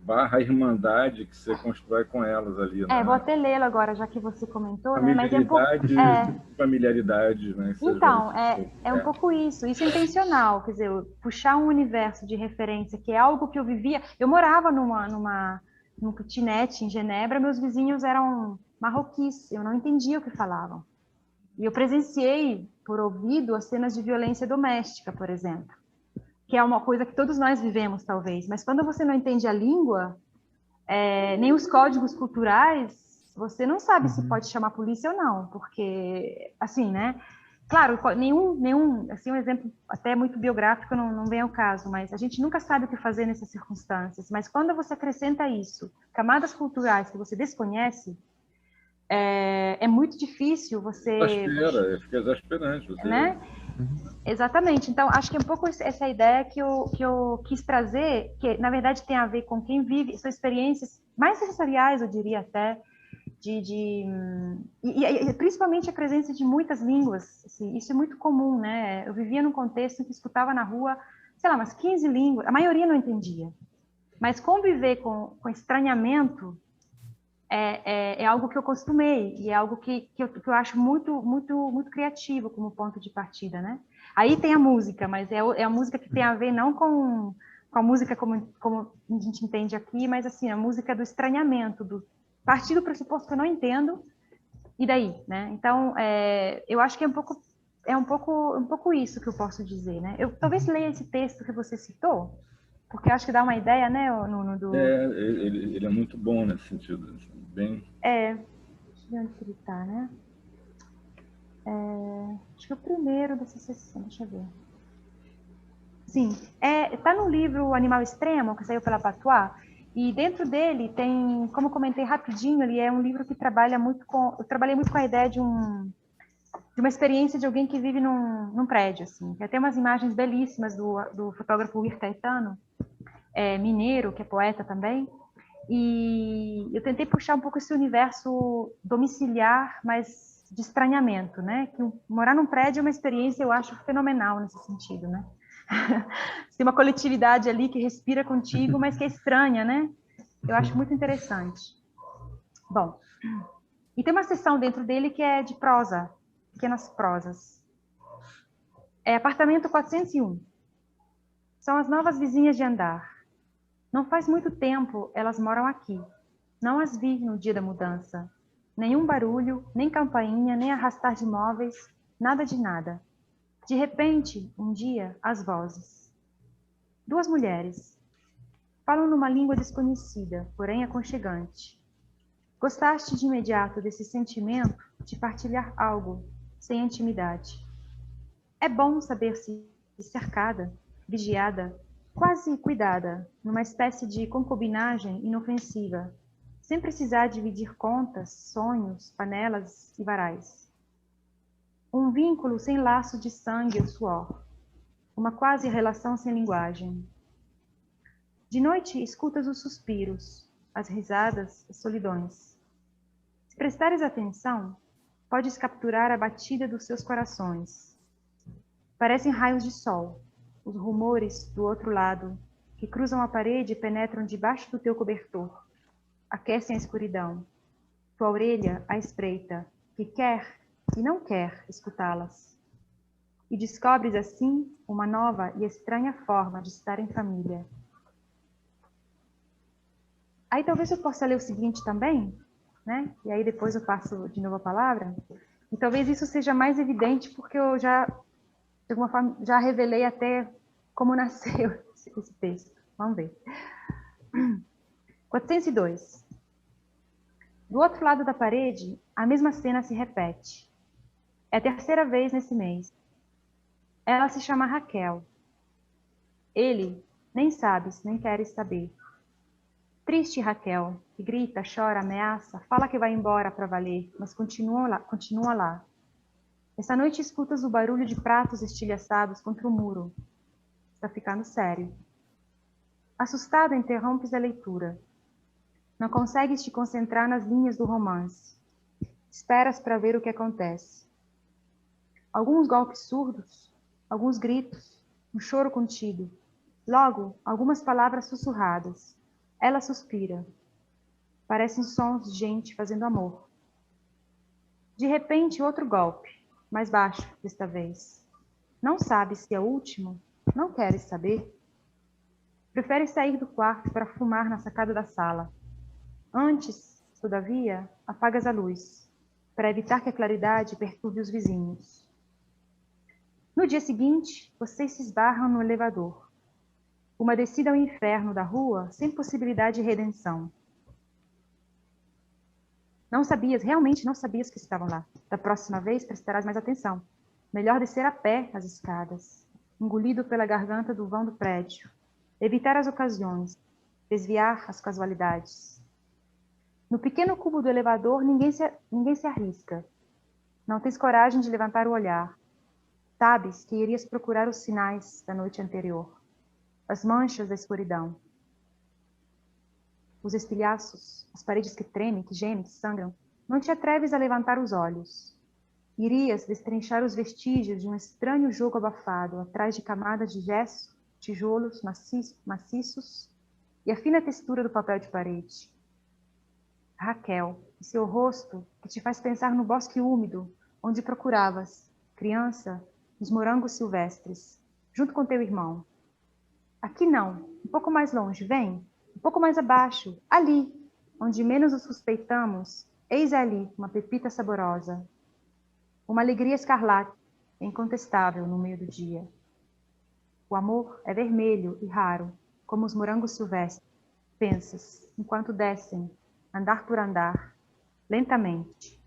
D: barra irmandade que você constrói com elas ali. Né?
C: Vou até lê-lo agora, já que você comentou, né? Mas é um pouco...
D: familiaridade, né?
C: Então, é um pouco isso. Isso é intencional, quer dizer, puxar um universo de referência, que é algo que eu vivia... Eu morava num kitnet em Genebra, meus vizinhos eram marroquis, eu não entendia o que falavam. E eu presenciei, por ouvido, as cenas de violência doméstica, por exemplo, que é uma coisa que todos nós vivemos, talvez. Mas quando você não entende a língua, nem os códigos culturais, você não sabe se pode chamar a polícia ou não, porque, assim, né? Claro, nenhum, assim, um exemplo até muito biográfico não vem ao caso, mas a gente nunca sabe o que fazer nessas circunstâncias. Mas quando você acrescenta isso, camadas culturais que você desconhece, é muito difícil você...
D: Fica exasperante. Você...
C: Né? Exatamente. Então, acho que é um pouco essa ideia que eu quis trazer, que na verdade tem a ver com quem vive, são experiências mais sensoriais, eu diria até, e principalmente a presença de muitas línguas. Assim, isso é muito comum, né? Eu vivia num contexto em que escutava na rua, sei lá, umas 15 línguas, a maioria não entendia. Mas conviver com estranhamento é algo que eu costumei, e é algo que eu acho muito, muito, muito criativo como ponto de partida, né? Aí tem a música, mas é a música que tem a ver não com a música como a gente entende aqui, mas assim, a música do estranhamento, partir do pressuposto que eu não entendo, e daí, né? Então, eu acho que é um pouco isso que eu posso dizer, né? Eu talvez leia esse texto que você citou, porque eu acho que dá uma ideia, né, Nuno, do...
D: ele é muito bom nesse sentido. Bem...
C: Deixa eu ver onde ele está, né? Acho que é o primeiro dessa sessão, deixa eu ver. Sim, está no livro Animal Extremo, que saiu pela Patois, e dentro dele tem, como eu comentei rapidinho, ele é um livro que trabalha muito com... Eu trabalhei muito com a ideia de uma experiência de alguém que vive num prédio, assim. Tem até umas imagens belíssimas do fotógrafo Luiz Caetano, mineiro, que é poeta também, e eu tentei puxar um pouco esse universo domiciliar, mas de estranhamento, né? Que morar num prédio é uma experiência, eu acho, fenomenal nesse sentido, né? Tem uma coletividade ali que respira contigo, mas que é estranha, né? Eu acho muito interessante. Bom, e tem uma seção dentro dele que é de prosa, pequenas prosas. Apartamento 401. São as novas vizinhas de andar. Não faz muito tempo elas moram aqui. Não as vi no dia da mudança. Nenhum barulho, nem campainha, nem arrastar de móveis, nada de nada. De repente, um dia, as vozes. Duas mulheres. Falam numa língua desconhecida, porém aconchegante. Gostaste de imediato desse sentimento de partilhar algo, sem intimidade. É bom saber-se cercada, vigiada, quase cuidada, numa espécie de concubinagem inofensiva, sem precisar dividir contas, sonhos, panelas e varais. Um vínculo sem laço de sangue ou suor, uma quase relação sem linguagem. De noite escutas os suspiros, as risadas, as solidões. Se prestares atenção, podes capturar a batida dos seus corações. Parecem raios de sol, os rumores do outro lado, que cruzam a parede e penetram debaixo do teu cobertor. Aquecem a escuridão. Tua orelha a espreita, que quer e não quer escutá-las. E descobres assim uma nova e estranha forma de estar em família. Aí talvez eu possa ler o seguinte também, né? E aí depois eu passo de novo a palavra. E talvez isso seja mais evidente porque eu já, de alguma forma, já revelei até como nasceu esse texto. Vamos ver. 402. Do outro lado da parede, a mesma cena se repete. É a terceira vez nesse mês. Ela se chama Raquel. Ele nem sabes, nem queres saber. Triste Raquel, que grita, chora, ameaça, fala que vai embora para valer, mas continua lá. Essa noite escutas o barulho de pratos estilhaçados contra o muro. Está ficando sério. Assustado, interrompes a leitura. Não consegues te concentrar nas linhas do romance. Esperas para ver o que acontece. Alguns golpes surdos, alguns gritos, um choro contido. Logo, algumas palavras sussurradas. Ela suspira. Parecem sons de gente fazendo amor. De repente, outro golpe, mais baixo desta vez. Não sabe se é o último? Não queres saber? Prefere sair do quarto para fumar na sacada da sala. Antes, todavia, apagas a luz, para evitar que a claridade perturbe os vizinhos. No dia seguinte, vocês se esbarram no elevador. Uma descida ao inferno da rua sem possibilidade de redenção. Realmente não sabias que estavam lá. Da próxima vez prestarás mais atenção. Melhor descer a pé as escadas, engolido pela garganta do vão do prédio. Evitar as ocasiões, desviar as casualidades. No pequeno cubo do elevador, ninguém se arrisca. Não tens coragem de levantar o olhar. Sabes que irias procurar os sinais da noite anterior, as manchas da escuridão, os estilhaços, as paredes que tremem, que gemem, que sangram. Não te atreves a levantar os olhos. Irias destrinchar os vestígios de um estranho jogo abafado, atrás de camadas de gesso, tijolos maciços e a fina textura do papel de parede. Raquel, e seu rosto que te faz pensar no bosque úmido, onde procuravas, criança, os morangos silvestres, junto com teu irmão. Aqui não, um pouco mais longe, vem, um pouco mais abaixo, ali, onde menos o suspeitamos, eis ali uma pepita saborosa. Uma alegria escarlate, incontestável no meio do dia. O amor é vermelho e raro, como os morangos silvestres. Pensas, enquanto descem, andar por andar, lentamente.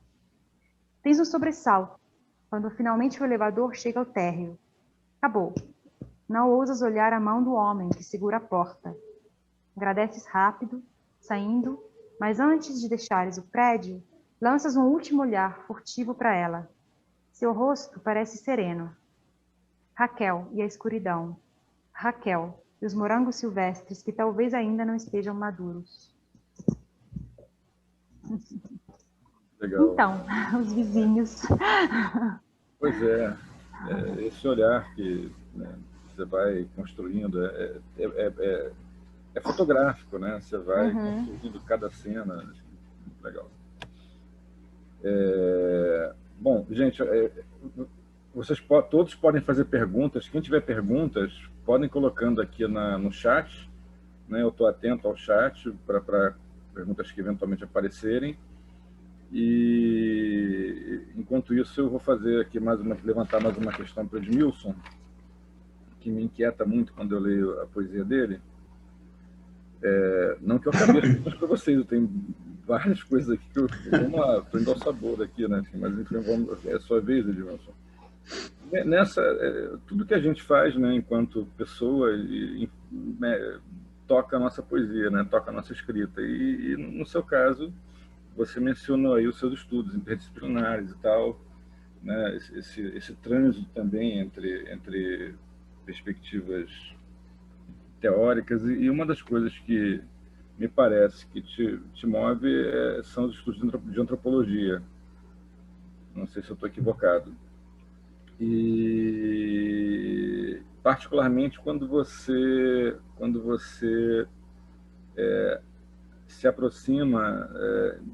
C: Tens um sobressalto, quando finalmente o elevador chega ao térreo. Acabou. Não ousas olhar a mão do homem que segura a porta. Agradeces rápido, saindo, mas antes de deixares o prédio, lanças um último olhar furtivo para ela. Seu rosto parece sereno. Raquel e a escuridão. Raquel e os morangos silvestres que talvez ainda não estejam maduros.
D: Legal.
C: Então, os vizinhos.
D: Pois é, esse olhar que, né, você vai construindo é fotográfico, né? Você vai construindo cada cena. Muito legal. Bom, gente, todos podem fazer perguntas. Quem tiver perguntas, podem colocando aqui no chat. Né? Eu estou atento ao chat para perguntas que eventualmente aparecerem. E enquanto isso, eu vou fazer aqui levantar mais uma questão para o Edmilson, que me inquieta muito quando eu leio a poesia dele. Não que eu acabei as para vocês, eu tenho várias coisas aqui que vamos lá, estou indo ao sabor aqui, né? Mas enfim, é a sua vez, Edmilson. Tudo que a gente faz, né, enquanto pessoa, toca a nossa poesia, né? Toca a nossa escrita. E no seu caso, você mencionou aí os seus estudos interdisciplinares e tal, né? Esse trânsito também entre perspectivas teóricas, e uma das coisas que me parece que te move são os estudos de antropologia. Não sei se eu estou equivocado. E particularmente quando você se aproxima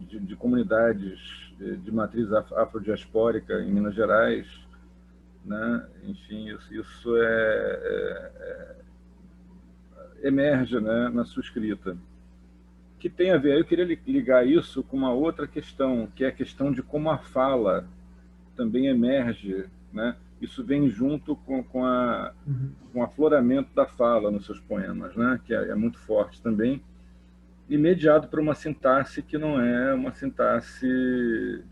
D: de comunidades de matriz afrodiaspórica em Minas Gerais, né? Enfim, isso emerge, né, na sua escrita. Que tem a ver, eu queria ligar isso com uma outra questão, que é a questão de como a fala também emerge, né? Isso vem junto com o afloramento da fala nos seus poemas, né? Que é muito forte também, e mediado por uma sintaxe que não é uma sintaxe.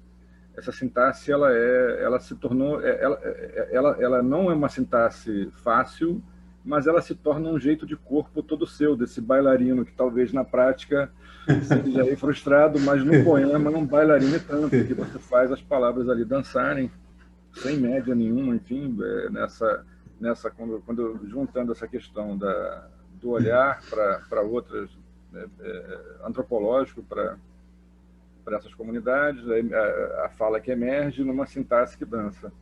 D: Essa sintaxe ela se tornou, ela não é uma sintaxe fácil, mas ela se torna um jeito de corpo todo seu, desse bailarino que talvez na prática seja aí frustrado, mas no poema é um bailarino tanto, que você faz as palavras ali dançarem, sem média nenhuma, enfim, quando juntando essa questão do olhar para outras, antropológico para essas comunidades, a fala que emerge numa sintaxe que dança.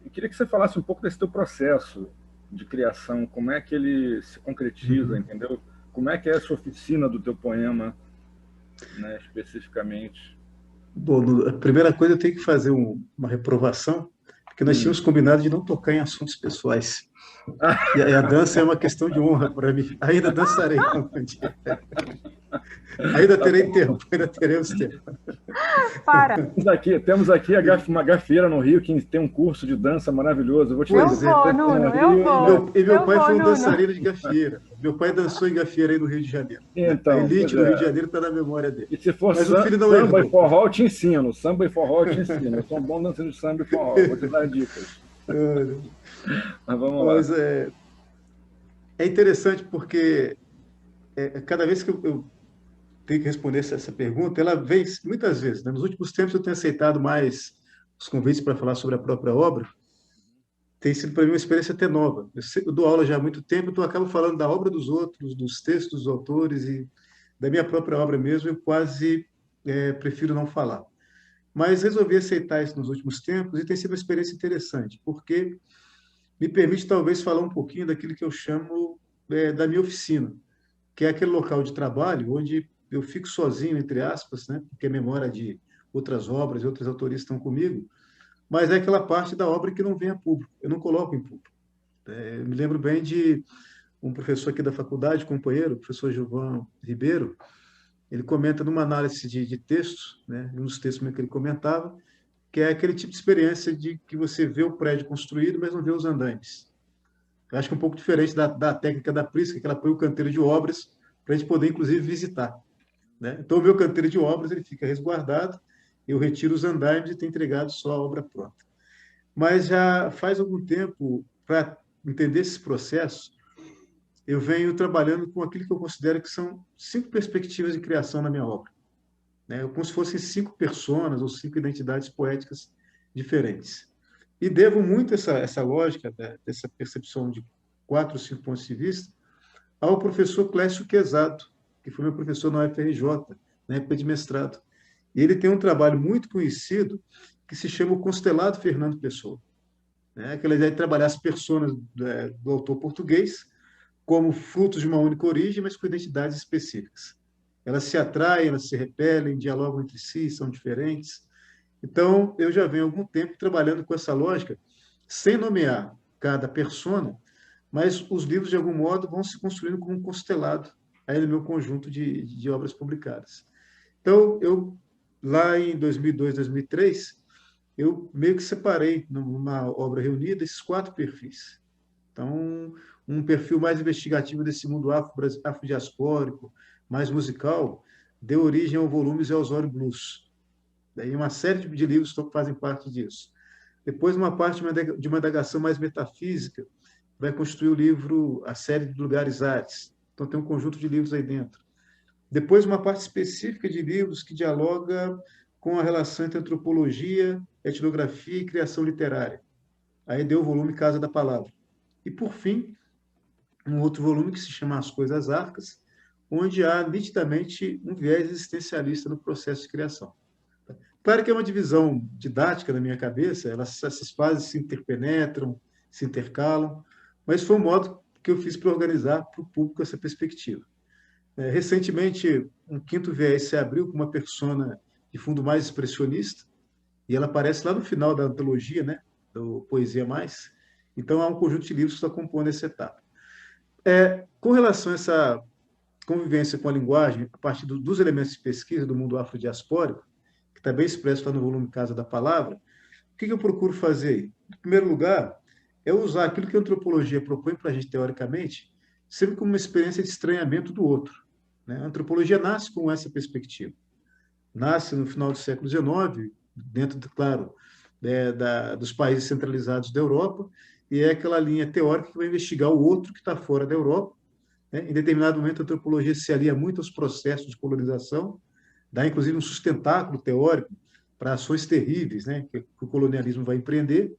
D: Eu queria que você falasse um pouco desse teu processo de criação, como é que ele se concretiza, entendeu? Como é que é essa oficina do teu poema, né, especificamente?
B: Bom, a primeira coisa eu tenho que fazer uma reprovação, porque nós tínhamos combinado de não tocar em assuntos pessoais. E a dança é uma questão de honra para mim. Ainda dançarei algum dia. Ainda terei tempo, ainda teremos tempo.
C: Para.
D: Temos aqui uma gafieira no Rio que tem um curso de dança maravilhoso. Eu vou te
C: Eu
D: dizer.
C: vou, Nuno, eu vou.
B: E meu pai foi um
C: Nuno.
B: dançarino de gafieira. Meu pai dançou em gafieira aí no Rio de Janeiro.
D: Então,
B: a elite do Rio de Janeiro está na memória dele.
D: E se for
B: Mas o filho não
D: samba
B: herdou.
D: e forró, eu te ensino. Samba e forró, eu te ensino. Eu sou um bom dançarino de samba e forró. Vou te dar dicas. Mas vamos lá.
B: Mas é interessante porque cada vez que eu tenho que responder essa pergunta, ela vem muitas vezes. Né? Nos últimos tempos eu tenho aceitado mais os convites para falar sobre a própria obra. Tem sido para mim uma experiência até nova. Eu dou aula já há muito tempo, então eu acabo falando da obra dos outros, dos textos dos autores e da minha própria obra mesmo, eu quase prefiro não falar. Mas resolvi aceitar isso nos últimos tempos e tem sido uma experiência interessante, porque me permite talvez falar um pouquinho daquilo que eu chamo da minha oficina, que é aquele local de trabalho onde eu fico sozinho, entre aspas, né? Porque a memória de outras obras e outras autorias estão comigo, mas é aquela parte da obra que não vem a público, eu não coloco em público. Eu me lembro bem de um professor aqui da faculdade, companheiro, o professor Gilvan Ribeiro, ele comenta numa análise de textos, né? Um dos textos que ele comentava, que é aquele tipo de experiência de que você vê o prédio construído, mas não vê os andames. Eu acho que é um pouco diferente da técnica da Prisca, que ela põe o canteiro de obras para a gente poder, inclusive, visitar. Né? Então, o meu canteiro de obras ele fica resguardado, eu retiro os andaimes e tenho entregado só a obra pronta. Mas já faz algum tempo, para entender esses processos, eu venho trabalhando com aquilo que eu considero que são 5 perspectivas de criação na minha obra. Né? Como se fossem 5 personas ou 5 identidades poéticas diferentes. E devo muito essa lógica, dessa percepção de 4 ou 5 pontos de vista, ao professor Clécio Quezado, que foi meu professor na UFRJ, na época de mestrado. E ele tem um trabalho muito conhecido que se chama O Constelado Fernando Pessoa. Aquela ideia de trabalhar as personas do autor português como frutos de uma única origem, mas com identidades específicas. Elas se atraem, elas se repelem, dialogam entre si, são diferentes. Então, eu já venho há algum tempo trabalhando com essa lógica, sem nomear cada persona, mas os livros, de algum modo, vão se construindo como um constelado aí no meu conjunto de obras publicadas. Então, eu, lá em 2002, 2003, eu meio que separei, numa obra reunida, esses 4 perfis. Então, um perfil mais investigativo desse mundo afrodiaspórico, mais musical, deu origem ao volumes Eusório Blues. Daí uma série de livros que fazem parte disso. Depois, uma parte de uma indagação mais metafísica vai constituir o livro A Série de Lugares Ares. Então, tem um conjunto de livros aí dentro. Depois, uma parte específica de livros que dialoga com a relação entre antropologia, etnografia e criação literária. Aí deu o volume Casa da Palavra. E, por fim, um outro volume que se chama As Coisas Arcas, onde há nitidamente um viés existencialista no processo de criação. Claro que é uma divisão didática na minha cabeça, essas fases se interpenetram, se intercalam, mas foi um modo que eu fiz para organizar para o público essa perspectiva. Recentemente, um 5º viés se abriu com uma persona de fundo mais expressionista, e ela aparece lá no final da antologia, né, do Poesia Mais. Então, há um conjunto de livros que está compondo essa etapa. Com relação a essa convivência com a linguagem, a partir dos elementos de pesquisa do mundo afrodiaspórico, que está bem expresso lá no volume Casa da Palavra, o que eu procuro fazer aí? Em primeiro lugar, é usar aquilo que a antropologia propõe para a gente, teoricamente, sempre como uma experiência de estranhamento do outro. Né? A antropologia nasce com essa perspectiva. Nasce no final do século XIX, dentro, claro, dos países centralizados da Europa, e é aquela linha teórica que vai investigar o outro que está fora da Europa. Né? Em determinado momento, a antropologia se alia muito aos processos de colonização, dá inclusive um sustentáculo teórico para ações terríveis, né, que o colonialismo vai empreender,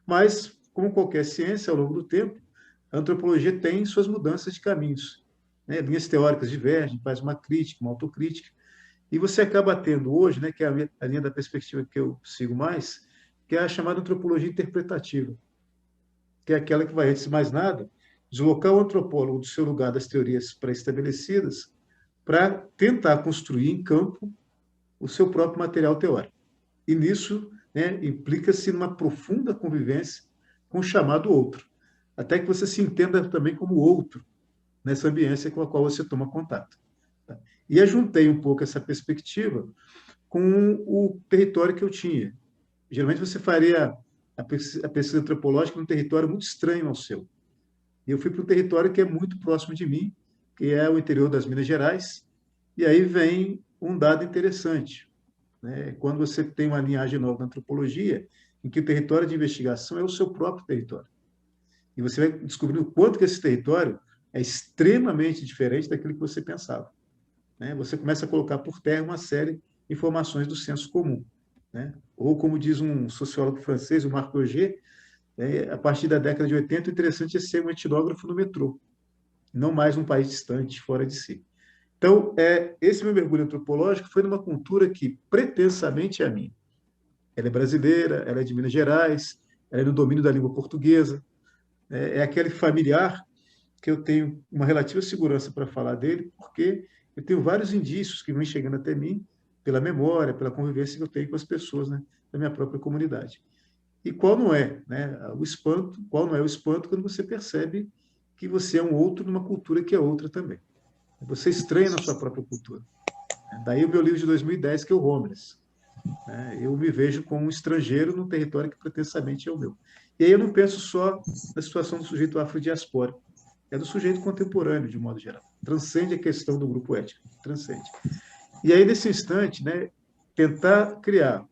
B: mas, como qualquer ciência, ao longo do tempo, a antropologia tem suas mudanças de caminhos. Né? Linhas teóricas divergem, faz uma crítica, uma autocrítica, e você acaba tendo hoje, né, que é a linha da perspectiva que eu sigo mais, que é a chamada antropologia interpretativa, que é aquela que vai, antes de mais nada, deslocar o antropólogo do seu lugar das teorias pré-estabelecidas para tentar construir em campo o seu próprio material teórico. E nisso, né, implica-se numa profunda convivência com o chamado outro, até que você se entenda também como outro nessa ambiência com a qual você toma contato. Tá? E ajuntei um pouco essa perspectiva com o território que eu tinha. Geralmente você faria a pesquisa antropológica num território muito estranho ao seu. E eu fui para um território que é muito próximo de mim, que é o interior das Minas Gerais, e aí vem um dado interessante, né? Quando você tem uma linhagem nova na antropologia, em que o território de investigação é o seu próprio território. E você vai descobrir o quanto que esse território é extremamente diferente daquilo que você pensava, né? Você começa a colocar por terra uma série de informações do senso comum, né? Ou, como diz um sociólogo francês, o Marc Auger, a partir da década de 80, o interessante é ser um etnógrafo no metrô, não mais um país distante, fora de si. Então, esse meu mergulho antropológico foi numa cultura que pretensamente é a minha. Ela é brasileira, ela é de Minas Gerais, ela é no domínio da língua portuguesa, é aquele familiar que eu tenho uma relativa segurança para falar dele, porque eu tenho vários indícios que vêm chegando até mim pela memória, pela convivência que eu tenho com as pessoas, né, da minha própria comunidade. E qual não é, né, o espanto, qual não é o espanto quando você percebe que você é um outro numa cultura que é outra também. Você estranha na sua própria cultura. Daí o meu livro de 2010, que é o Homeless. Eu me vejo como um estrangeiro num território que pretensamente é o meu. E aí eu não penso só na situação do sujeito afrodiaspórico, é do sujeito contemporâneo, de modo geral. Transcende a questão do grupo étnico, transcende. E aí, nesse instante, né, tentar criar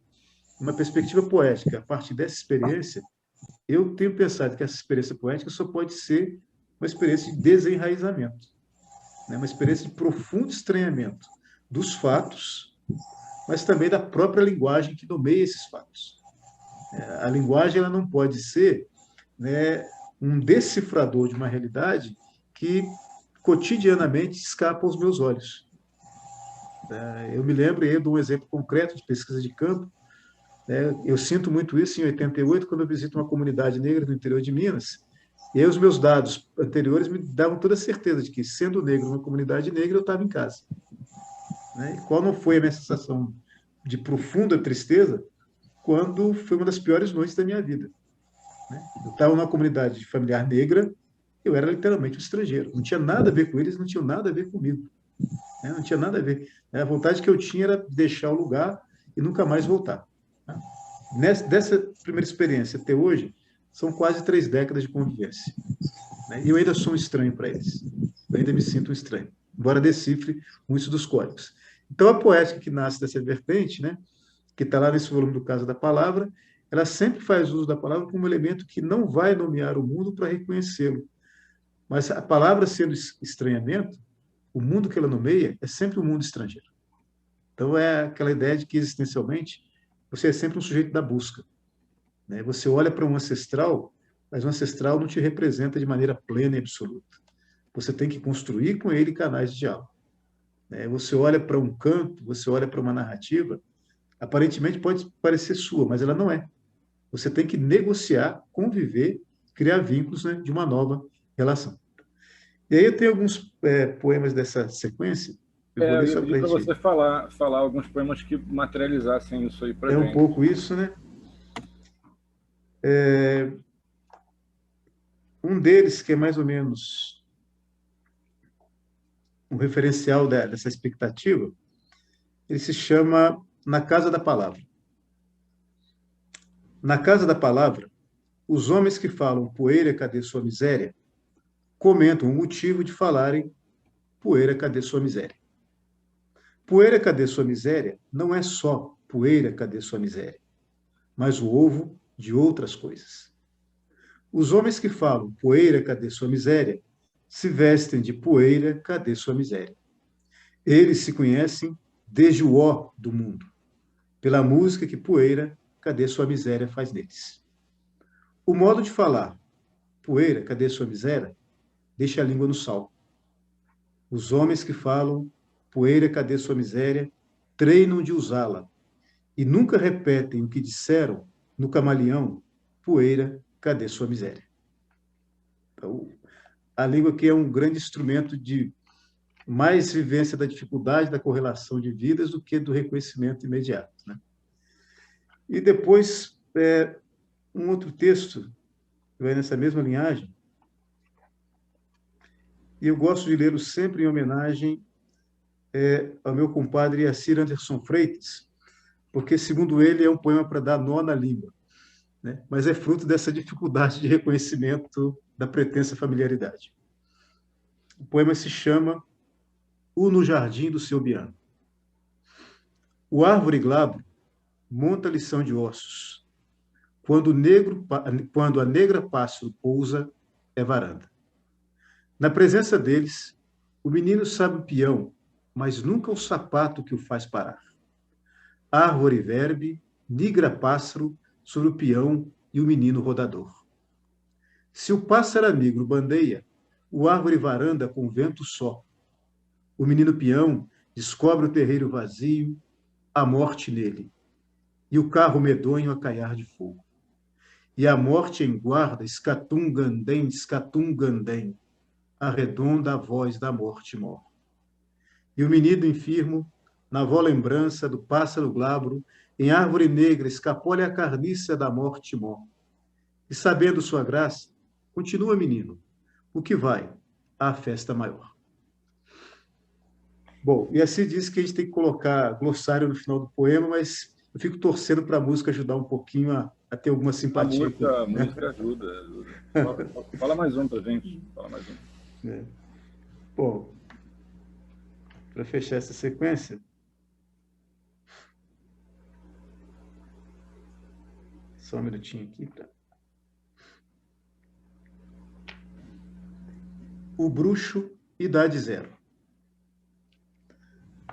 B: uma perspectiva poética a partir dessa experiência, eu tenho pensado que essa experiência poética só pode ser uma experiência de desenraizamento, né, uma experiência de profundo estranhamento dos fatos, mas também da própria linguagem que nomeia esses fatos. A linguagem ela não pode ser, né, um decifrador de uma realidade que cotidianamente escapa aos meus olhos. Eu me lembro aí de um exemplo concreto de pesquisa de campo. Eu sinto muito isso em 88, quando eu visito uma comunidade negra do interior de Minas, e aí os meus dados anteriores me davam toda a certeza de que, sendo negro numa comunidade negra, eu estava em casa. E qual não foi a minha sensação de profunda tristeza quando foi uma das piores noites da minha vida. Eu estava numa comunidade familiar negra, eu era literalmente um estrangeiro. Não tinha nada a ver com eles, não tinha nada a ver comigo. Não tinha nada a ver. A vontade que eu tinha era deixar o lugar e nunca mais voltar. Dessa primeira experiência até hoje, são quase 3 décadas de convivência. E eu ainda sou um estranho para eles. Eu ainda me sinto um estranho, embora decifre muitos dos códigos. Então, a poética que nasce dessa vertente, né, que está lá nesse volume do Casa da Palavra, ela sempre faz uso da palavra como um elemento que não vai nomear o mundo para reconhecê-lo. Mas a palavra sendo estranhamento, o mundo que ela nomeia é sempre um mundo estrangeiro. Então, é aquela ideia de que, existencialmente, você é sempre um sujeito da busca. Você olha para um ancestral, mas o ancestral não te representa de maneira plena e absoluta. Você tem que construir com ele canais de diálogo. Você olha para um canto, você olha para uma narrativa, aparentemente pode parecer sua, mas ela não é. Você tem que negociar, conviver, criar vínculos, né, de uma nova relação. E aí eu tenho alguns poemas dessa sequência. Eu vou ler só
D: para você falar alguns poemas que materializassem isso aí para gente.
B: É um pouco isso, né? Um deles, que é mais ou menos um referencial dessa expectativa, ele se chama Na Casa da Palavra. Na Casa da Palavra, os homens que falam poeira, cadê sua miséria, comentam o motivo de falarem poeira, cadê sua miséria. Poeira, cadê sua miséria não é só poeira, cadê sua miséria, mas o ovo de outras coisas. Os homens que falam poeira, cadê sua miséria, se vestem de poeira, cadê sua miséria. Eles se conhecem desde o ó do mundo, pela música que poeira, cadê sua miséria faz deles. O modo de falar poeira, cadê sua miséria, deixa a língua no sal. Os homens que falam poeira, cadê sua miséria, treinam de usá-la e nunca repetem o que disseram no camaleão, poeira, cadê sua miséria. Então, a língua que é um grande instrumento de mais vivência da dificuldade da correlação de vidas do que do reconhecimento imediato, né? E depois, um outro texto que vai nessa mesma linhagem, e eu gosto de lê-lo sempre em homenagem ao meu compadre Yacir Anderson Freitas, porque, segundo ele, é um poema para dar nó na língua, né? Mas é fruto dessa dificuldade de reconhecimento da pretensa familiaridade. O poema se chama O no Jardim do Seu Biano. O árvore glabro monta lição de ossos. Quando a negra pássaro pousa, é varanda. Na presença deles, o menino sabe o peão, mas nunca o sapato que o faz parar. Árvore verbe, nigra pássaro, sobre o peão e o menino rodador. Se o pássaro negro bandeia, o árvore varanda com vento só. O menino peão descobre o terreiro vazio, a morte nele, e o carro medonho a caiar de fogo. E a morte em guarda, escatum-gandém, arredonda a voz da morte mor. E o menino enfermo, na avó lembrança do pássaro glabro, em árvore negra, escapole a carniça da morte mor. E sabendo sua graça, continua, menino, o que vai à festa maior. Bom, e assim diz que a gente tem que colocar glossário no final do poema, mas eu fico torcendo para a música ajudar um pouquinho a ter alguma simpatia.
D: A música ajuda. Fala mais um para a gente. Fala mais um.
B: Bom, para fechar essa sequência, só um minutinho aqui. O bruxo, idade zero.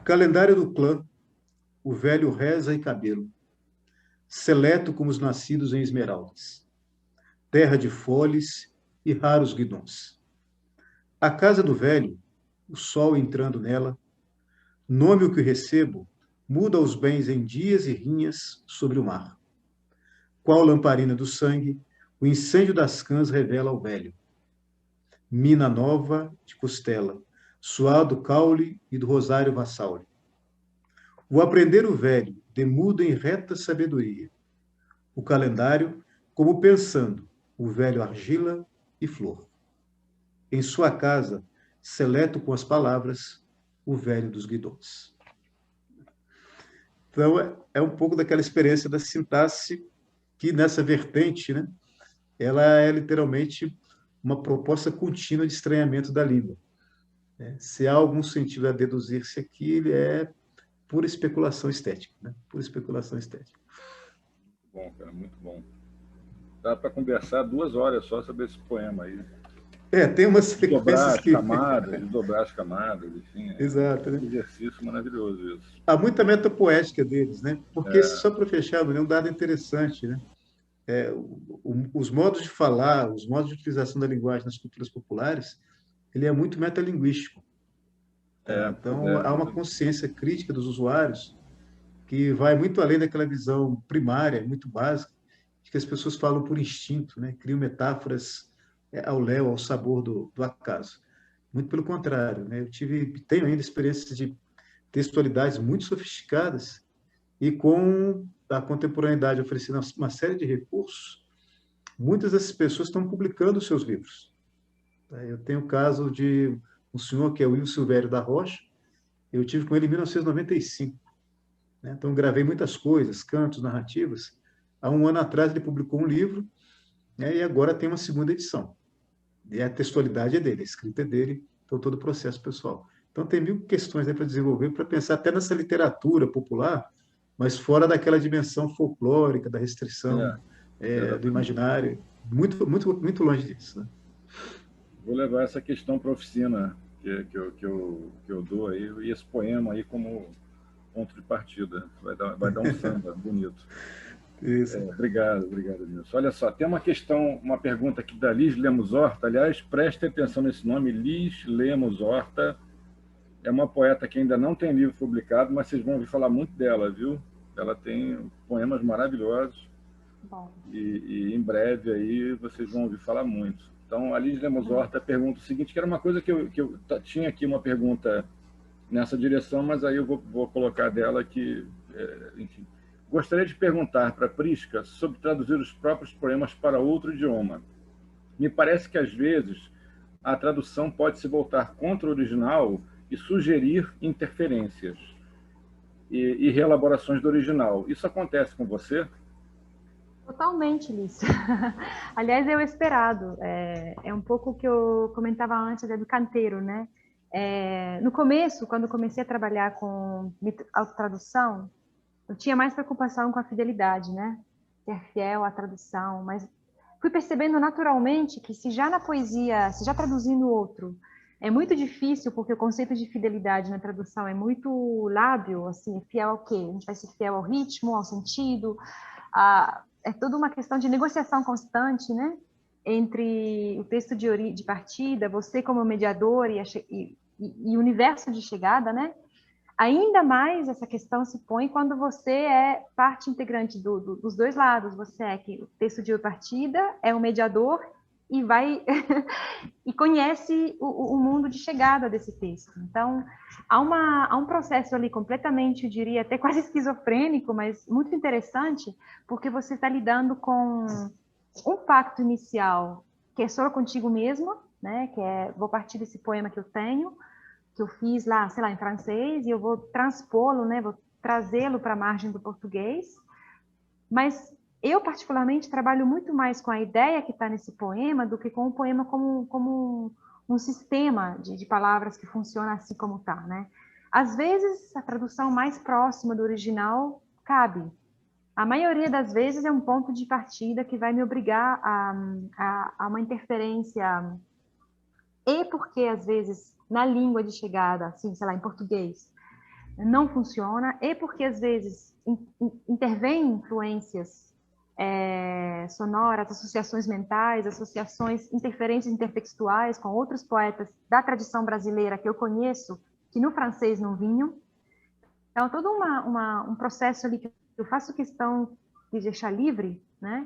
B: Calendário do clã, o velho reza e cabelo, seleto como os nascidos em esmeraldas, terra de folhes e raros guidões. A casa do velho, o sol entrando nela, nome o que recebo, muda os bens em dias e rinhas sobre o mar. Qual lamparina do sangue, o incêndio das cãs revela ao velho. Mina nova de costela, suado caule e do rosário vassaule. O aprender o velho, demudo em reta sabedoria. O calendário, como pensando, o velho argila e flor. Em sua casa, seleto com as palavras, o velho dos guidões. Então, é um pouco daquela experiência da sintaxe que, nessa vertente, né, ela é literalmente uma proposta contínua de estranhamento da língua. Se há algum sentido a deduzir-se aqui, ele é pura especulação estética, né? Pura especulação estética.
D: Bom, cara, muito bom. Dá para conversar 2 horas só sobre esse poema aí.
B: Tem umas sequências que...
D: Desdobrar as camadas, enfim.
B: Exato, né?
D: Um exercício maravilhoso isso.
B: Há muita metapoética deles, né? Porque, só para fechar, um dado interessante, né? Os modos de falar, os modos de utilização da linguagem nas culturas populares, ele é muito metalinguístico. Então, há uma consciência crítica dos usuários que vai muito além daquela visão primária, muito básica, de que as pessoas falam por instinto, né? Criam metáforas ao léu, ao sabor do acaso. Muito pelo contrário, né? Tenho ainda experiências de textualidades muito sofisticadas e com a contemporaneidade oferecendo uma série de recursos, muitas dessas pessoas estão publicando os seus livros. Eu tenho o caso de um senhor que é o Will Silvério da Rocha, eu tive com ele em 1995. Então, gravei muitas coisas, cantos, narrativas. Há 1 ano atrás, ele publicou um livro, né, e agora tem uma segunda edição. E a textualidade é dele, a escrita é dele, então todo o processo pessoal. Então, tem 1000 questões para desenvolver, para pensar até nessa literatura popular, mas fora daquela dimensão folclórica, da restrição do imaginário. Muito, muito, muito longe disso, né?
D: Vou levar essa questão para a oficina que eu dou aí, e esse poema aí como ponto de partida. Vai dar um samba bonito.
B: Isso.
D: Obrigado, Nilson. Olha só, tem uma pergunta aqui da Liz Lemos Horta. Aliás, preste atenção nesse nome, Liz Lemos Horta. É uma poeta que ainda não tem livro publicado, mas vocês vão ouvir falar muito dela, viu? Ela tem poemas maravilhosos.
C: Bom.
D: E em breve aí vocês vão ouvir falar muito. Então, a Liz Lemos Horta pergunta o seguinte, que era uma coisa que eu tinha aqui uma pergunta nessa direção, mas aí eu vou colocar dela que, enfim. Gostaria de perguntar para a Prisca sobre traduzir os próprios poemas para outro idioma. Me parece que, às vezes, a tradução pode se voltar contra o original e sugerir interferências e reelaborações do original. Isso acontece com você?
C: Totalmente, Lícia. Aliás, é o esperado. É um pouco o que eu comentava antes do canteiro, né? No começo, quando eu comecei a trabalhar com autotradução, eu tinha mais preocupação com a fidelidade, né? Ser fiel à tradução, mas fui percebendo naturalmente que se já na poesia, se já traduzindo outro, é muito difícil, porque o conceito de fidelidade na tradução é muito lábil, assim, fiel ao quê? A gente vai ser fiel ao ritmo, ao sentido, é toda uma questão de negociação constante, né? Entre o texto de partida, você como mediador e o universo de chegada, né? Ainda mais essa questão se põe quando você é parte integrante dos dois lados. Você é que o texto de partida é o mediador e vai e conhece o mundo de chegada desse texto. Então, há um processo ali completamente, eu diria, até quase esquizofrênico, mas muito interessante, porque você está lidando com um pacto inicial, que é só contigo mesmo, né? Que vou partir desse poema que eu tenho, que eu fiz lá, sei lá, em francês, e eu vou transpô-lo, né? Vou trazê-lo para a margem do português. Mas eu, particularmente, trabalho muito mais com a ideia que está nesse poema do que com o poema como um sistema de palavras que funciona assim como está, né? Às vezes, a tradução mais próxima do original cabe. A maioria das vezes é um ponto de partida que vai me obrigar a uma interferência. E porque, às vezes, na língua de chegada, assim, sei lá, em português, não funciona, e porque, às vezes, intervêm influências sonoras, associações mentais, interferências intertextuais com outros poetas da tradição brasileira que eu conheço, que no francês não vinham. Então, todo um processo ali que eu faço questão de deixar livre, né?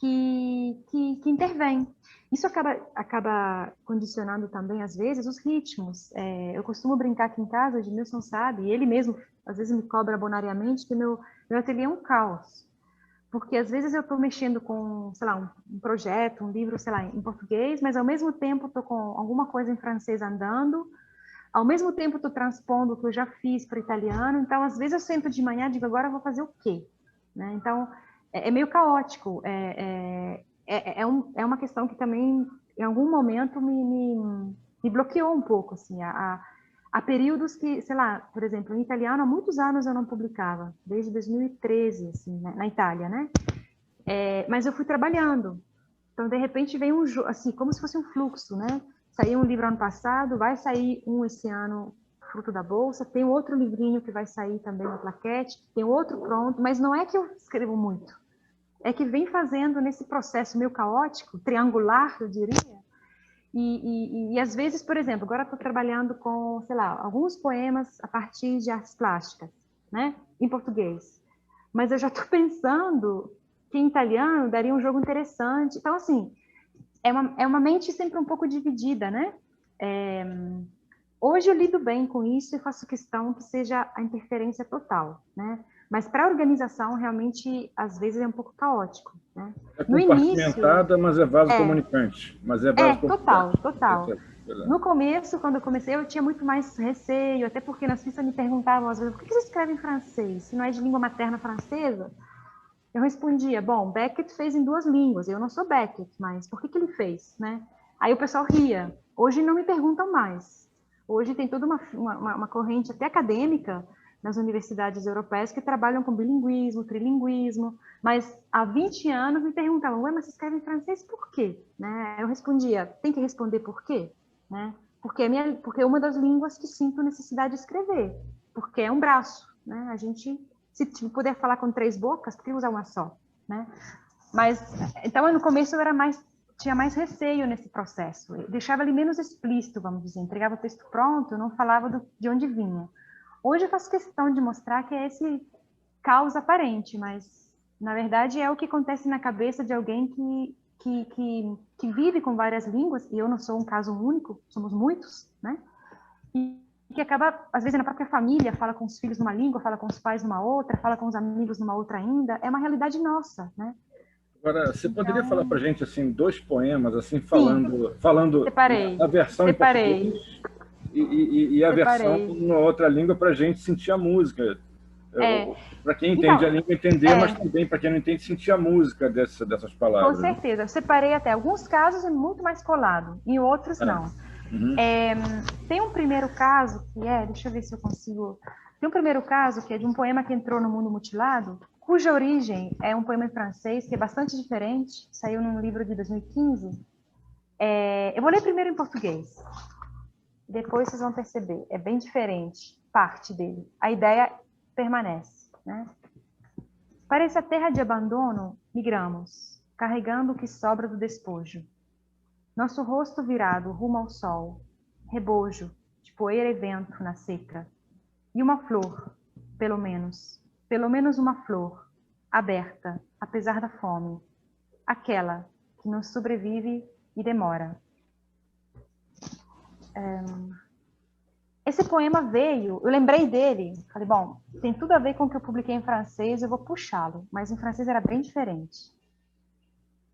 C: Que intervém. Isso acaba condicionando também, às vezes, os ritmos. Eu costumo brincar aqui em casa, o Edmilson sabe, e ele mesmo, às vezes, me cobra bonariamente, que meu ateliê é um caos. Porque, às vezes, eu estou mexendo com, sei lá, um projeto, um livro, sei lá, em português, mas, ao mesmo tempo, estou com alguma coisa em francês andando, ao mesmo tempo, estou transpondo o que eu já fiz para o italiano. Então, às vezes, eu sento de manhã e digo, agora eu vou fazer o quê? Né? Então, é meio caótico. É uma questão que também, em algum momento, me bloqueou um pouco. Assim, há períodos que, sei lá, por exemplo, em italiano, há muitos anos eu não publicava, desde 2013, assim, né, na Itália, né? Mas eu fui trabalhando. Então, de repente, vem assim, como se fosse um fluxo, né? Saiu um livro ano passado, vai sair um esse ano, fruto da bolsa, tem outro livrinho que vai sair também na plaquete, tem outro pronto, mas não é que eu escrevo muito, é que vem fazendo nesse processo meio caótico, triangular, eu diria, e às vezes, por exemplo, agora estou trabalhando com, sei lá, alguns poemas a partir de artes plásticas, né, em português, mas eu já estou pensando que em italiano daria um jogo interessante. Então, assim, é uma mente sempre um pouco dividida, né? Hoje eu lido bem com isso e faço questão que seja a interferência total, né? Mas para a organização, realmente, às vezes é um pouco caótico, né?
D: É compartimentada, mas é vaso comunicante. Mas é vaso comunicante.
C: Total. No começo, quando eu comecei, eu tinha muito mais receio, até porque na Suíça me perguntavam, às vezes, por que você escreve em francês? Se não é de língua materna francesa? Eu respondia, bom, Beckett fez em 2 línguas, eu não sou Beckett, mas por que ele fez, né? Aí o pessoal ria. Hoje não me perguntam mais. Hoje tem toda uma corrente até acadêmica nas universidades europeias que trabalham com bilinguismo, trilinguismo, mas há 20 anos me perguntavam, ué, mas você escreve em francês por quê? Né? Eu respondia, tem que responder por quê? Né? Porque é uma das línguas que sinto necessidade de escrever, porque é um braço, né? A gente, se puder falar com 3 bocas, por que usar uma só? Né? Mas, então, no começo eu tinha mais receio nesse processo. Eu deixava ele menos explícito, vamos dizer. Entregava o texto pronto, eu não falava de onde vinha. Hoje eu faço questão de mostrar que é esse caos aparente, mas Na verdade, é o que acontece na cabeça de alguém que vive com várias línguas, e eu não sou um caso único, somos muitos, né? E que acaba, às vezes, na própria família, fala com os filhos numa língua, fala com os pais numa outra, fala com os amigos numa outra ainda. É uma realidade nossa, né?
D: Agora, você poderia falar para a gente, assim, 2 poemas, assim,
C: Sim,
D: falando
C: separei,
D: a versão em português e a versão na outra língua para a gente sentir a música. Para quem entende a língua entender, mas também para quem não entende sentir a música dessas palavras.
C: Com certeza. Eu separei até. Alguns casos é muito mais colado, e outros não.
D: Uhum.
C: Tem um primeiro caso que deixa eu ver se eu consigo... Tem um primeiro caso que é de um poema que entrou no Mundo Mutilado, cuja origem é um poema em francês, que é bastante diferente, saiu num livro de 2015. Eu vou ler primeiro em português. Depois vocês vão perceber. É bem diferente, parte dele. A ideia permanece, né? Para essa terra de abandono, migramos, carregando o que sobra do despojo. Nosso rosto virado rumo ao sol, rebojo de poeira e vento na seca. E uma flor, pelo menos uma flor, aberta, apesar da fome. Aquela que nos sobrevive e demora. Esse poema veio, eu lembrei dele, falei, bom, tem tudo a ver com o que eu publiquei em francês, eu vou puxá-lo, mas em francês era bem diferente.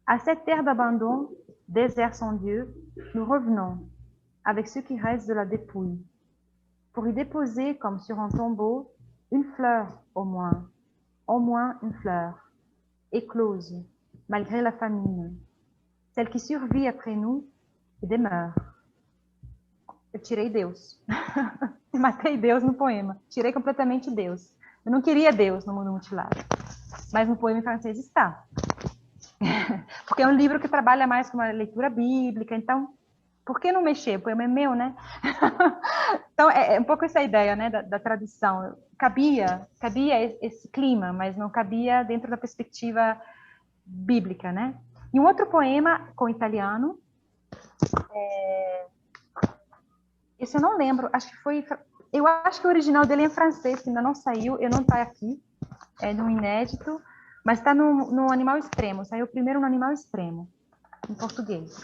C: À cette terre d'abandon, désert sans Dieu, nous revenons, avec ce qui reste de la dépouille, pour y déposer, comme sur un tombeau, une fleur au moins une fleur, éclose, malgré la famine, celle qui survit après nous et demeure. Eu tirei Deus. Matei Deus no poema. Tirei completamente Deus. Eu não queria Deus no Mundo Mutilado. Mas no poema em francês está. Porque é um livro que trabalha mais com uma leitura bíblica. Então, por que não mexer? O poema é meu, né? Então, é um pouco essa ideia, né, da tradução. Cabia esse clima, mas não cabia dentro da perspectiva bíblica, né? E um outro poema com italiano... Esse eu não lembro, acho que foi... Eu acho que o original dele é em francês, que ainda não saiu, eu não está aqui, é no inédito, mas está no Animal Extremo, saiu primeiro no Animal Extremo, em português.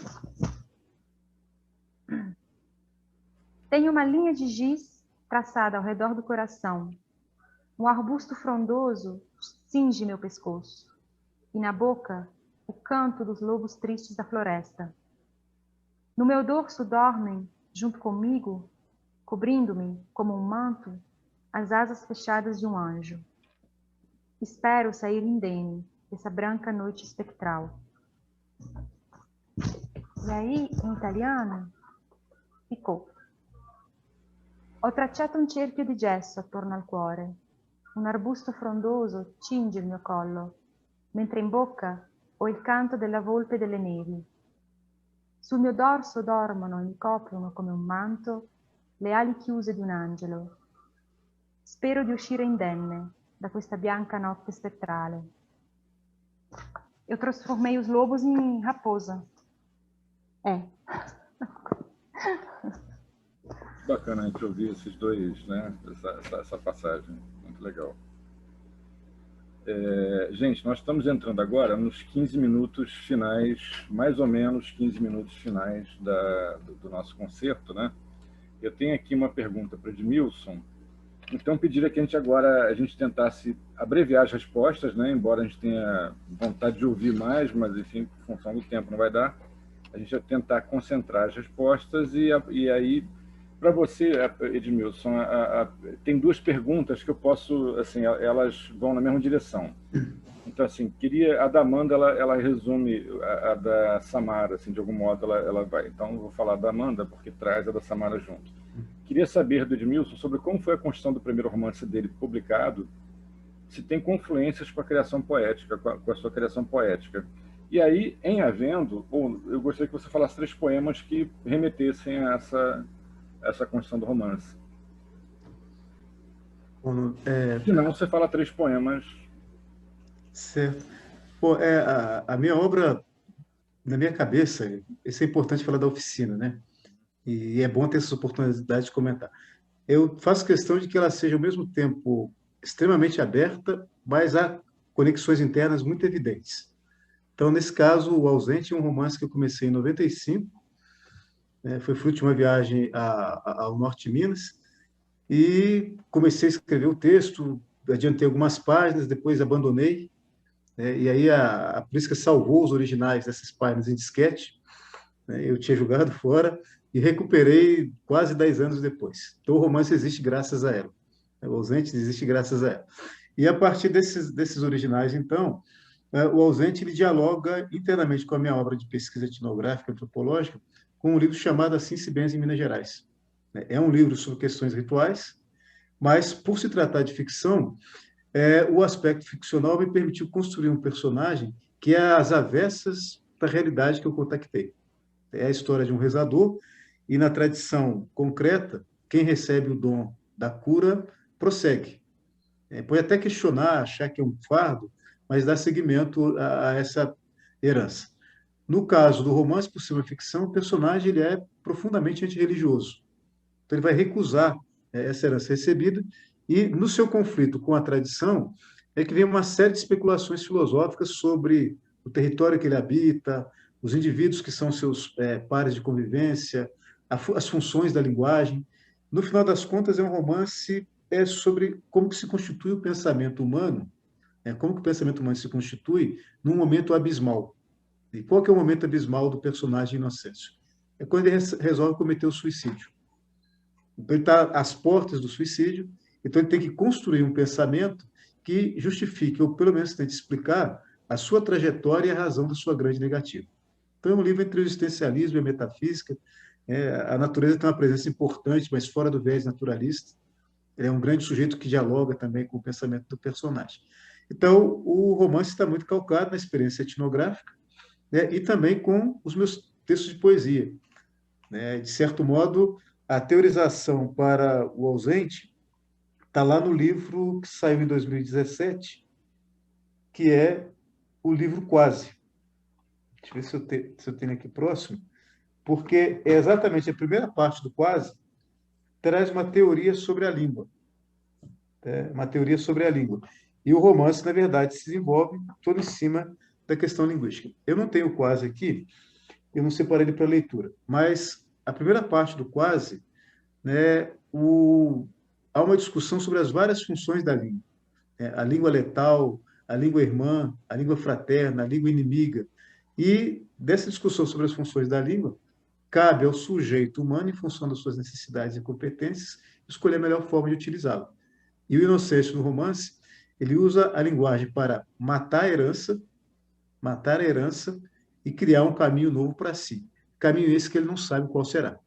C: Tem uma linha de giz traçada ao redor do coração. Um arbusto frondoso cinge meu pescoço, e na boca, o canto dos lobos tristes da floresta. No meu dorso dormem, junto comigo, cobrindo-me como um manto, as asas fechadas de um anjo. Espero sair indene dessa branca noite espectral. E aí, em italiano, ficou. Ho tracciato un cerchio di gesso attorno al cuore. Un arbusto frondoso cinge il mio collo, mentre in bocca ho il canto della volpe delle nevi. Sul mio dorso dormono e mi coprono come un manto le ali chiuse di un angelo. Spero di uscire indenne da questa bianca notte spettrale. Eu transformei os lobos em raposa.
D: Bacana a gente ouvir esses dois, né? Essa passagem. Muito legal. Gente, nós estamos entrando agora nos 15 minutos finais, mais ou menos 15 minutos finais do nosso concerto, né? Eu tenho aqui uma pergunta para o Edmilson, então pediria que a gente tentasse abreviar as respostas, né? Embora a gente tenha vontade de ouvir mais, mas enfim, em função do tempo não vai dar, a gente vai tentar concentrar as respostas e aí... Para você, Edmilson, tem 2 perguntas que eu posso, assim, elas vão na mesma direção. Então, assim, a da Amanda, ela resume a da Samara, assim, de algum modo ela vai. Então, eu vou falar da Amanda, porque traz a da Samara junto. Queria saber do Edmilson sobre como foi a construção do primeiro romance dele publicado, se tem confluências com a criação poética, com a sua criação poética. E aí, em havendo, eu gostaria que você falasse 3 poemas que remetessem a essa construção do romance.
B: Bom,
D: Se não, você fala 3 poemas.
B: Certo. Bom, a minha obra, na minha cabeça, isso é importante falar da oficina, né? E é bom ter essa oportunidade de comentar. Eu faço questão de que ela seja, ao mesmo tempo, extremamente aberta, mas conexões internas muito evidentes. Então, nesse caso, O Ausente é um romance que eu comecei em 95, foi fruto de uma viagem ao norte de Minas, e comecei a escrever o texto, adiantei algumas páginas, depois abandonei, e aí a Prisca salvou os originais dessas páginas em disquete, eu tinha jogado fora, e recuperei quase 10 anos depois. Então, o romance existe graças a ela. O Ausente existe graças a ela. E a partir desses originais, então, o Ausente ele dialoga internamente com a minha obra de pesquisa etnográfica, antropológica, com um livro chamado Assim se benze em Minas Gerais. É um livro sobre questões rituais, mas, por se tratar de ficção, o aspecto ficcional me permitiu construir um personagem que é às avessas da realidade que eu contactei. É a história de um rezador, e na tradição concreta, quem recebe o dom da cura prossegue. Pode até questionar, achar que é um fardo, mas dá seguimento a essa herança. No caso do romance por ser uma ficção, o personagem ele é profundamente antirreligioso. Então, ele vai recusar essa herança recebida, e no seu conflito com a tradição é que vem uma série de especulações filosóficas sobre o território que ele habita, os indivíduos que são seus pares de convivência, as funções da linguagem. No final das contas, é um romance sobre como que se constitui o pensamento humano, como que o pensamento humano se constitui num momento abismal. E qual que é o momento abismal do personagem Inocêncio? É quando ele resolve cometer o suicídio. Então, ele está às portas do suicídio, então ele tem que construir um pensamento que justifique, ou pelo menos tente explicar, a sua trajetória e a razão da sua grande negativa. Então, é um livro entre o existencialismo e a metafísica. A natureza tem uma presença importante, mas fora do viés naturalista. Ele é um grande sujeito que dialoga também com o pensamento do personagem. Então, o romance está muito calcado na experiência etnográfica, e também com os meus textos de poesia. De certo modo, a teorização para O Ausente está lá no livro que saiu em 2017, que é o livro Quase. Deixa eu ver se eu tenho aqui próximo, porque é exatamente a primeira parte do Quase traz uma teoria sobre a língua. Uma teoria sobre a língua. E o romance, na verdade, se desenvolve todo em cima da questão linguística. Eu não tenho o Quase aqui, eu não separei ele para leitura, mas a primeira parte do Quase, há uma discussão sobre as várias funções da língua. A língua letal, a língua irmã, a língua fraterna, a língua inimiga. E dessa discussão sobre as funções da língua, cabe ao sujeito humano, em função das suas necessidades e competências, escolher a melhor forma de utilizá-la. E o Inocêncio, no romance, ele usa a linguagem para matar a herança e criar um caminho novo para si. Caminho esse que ele não sabe qual será.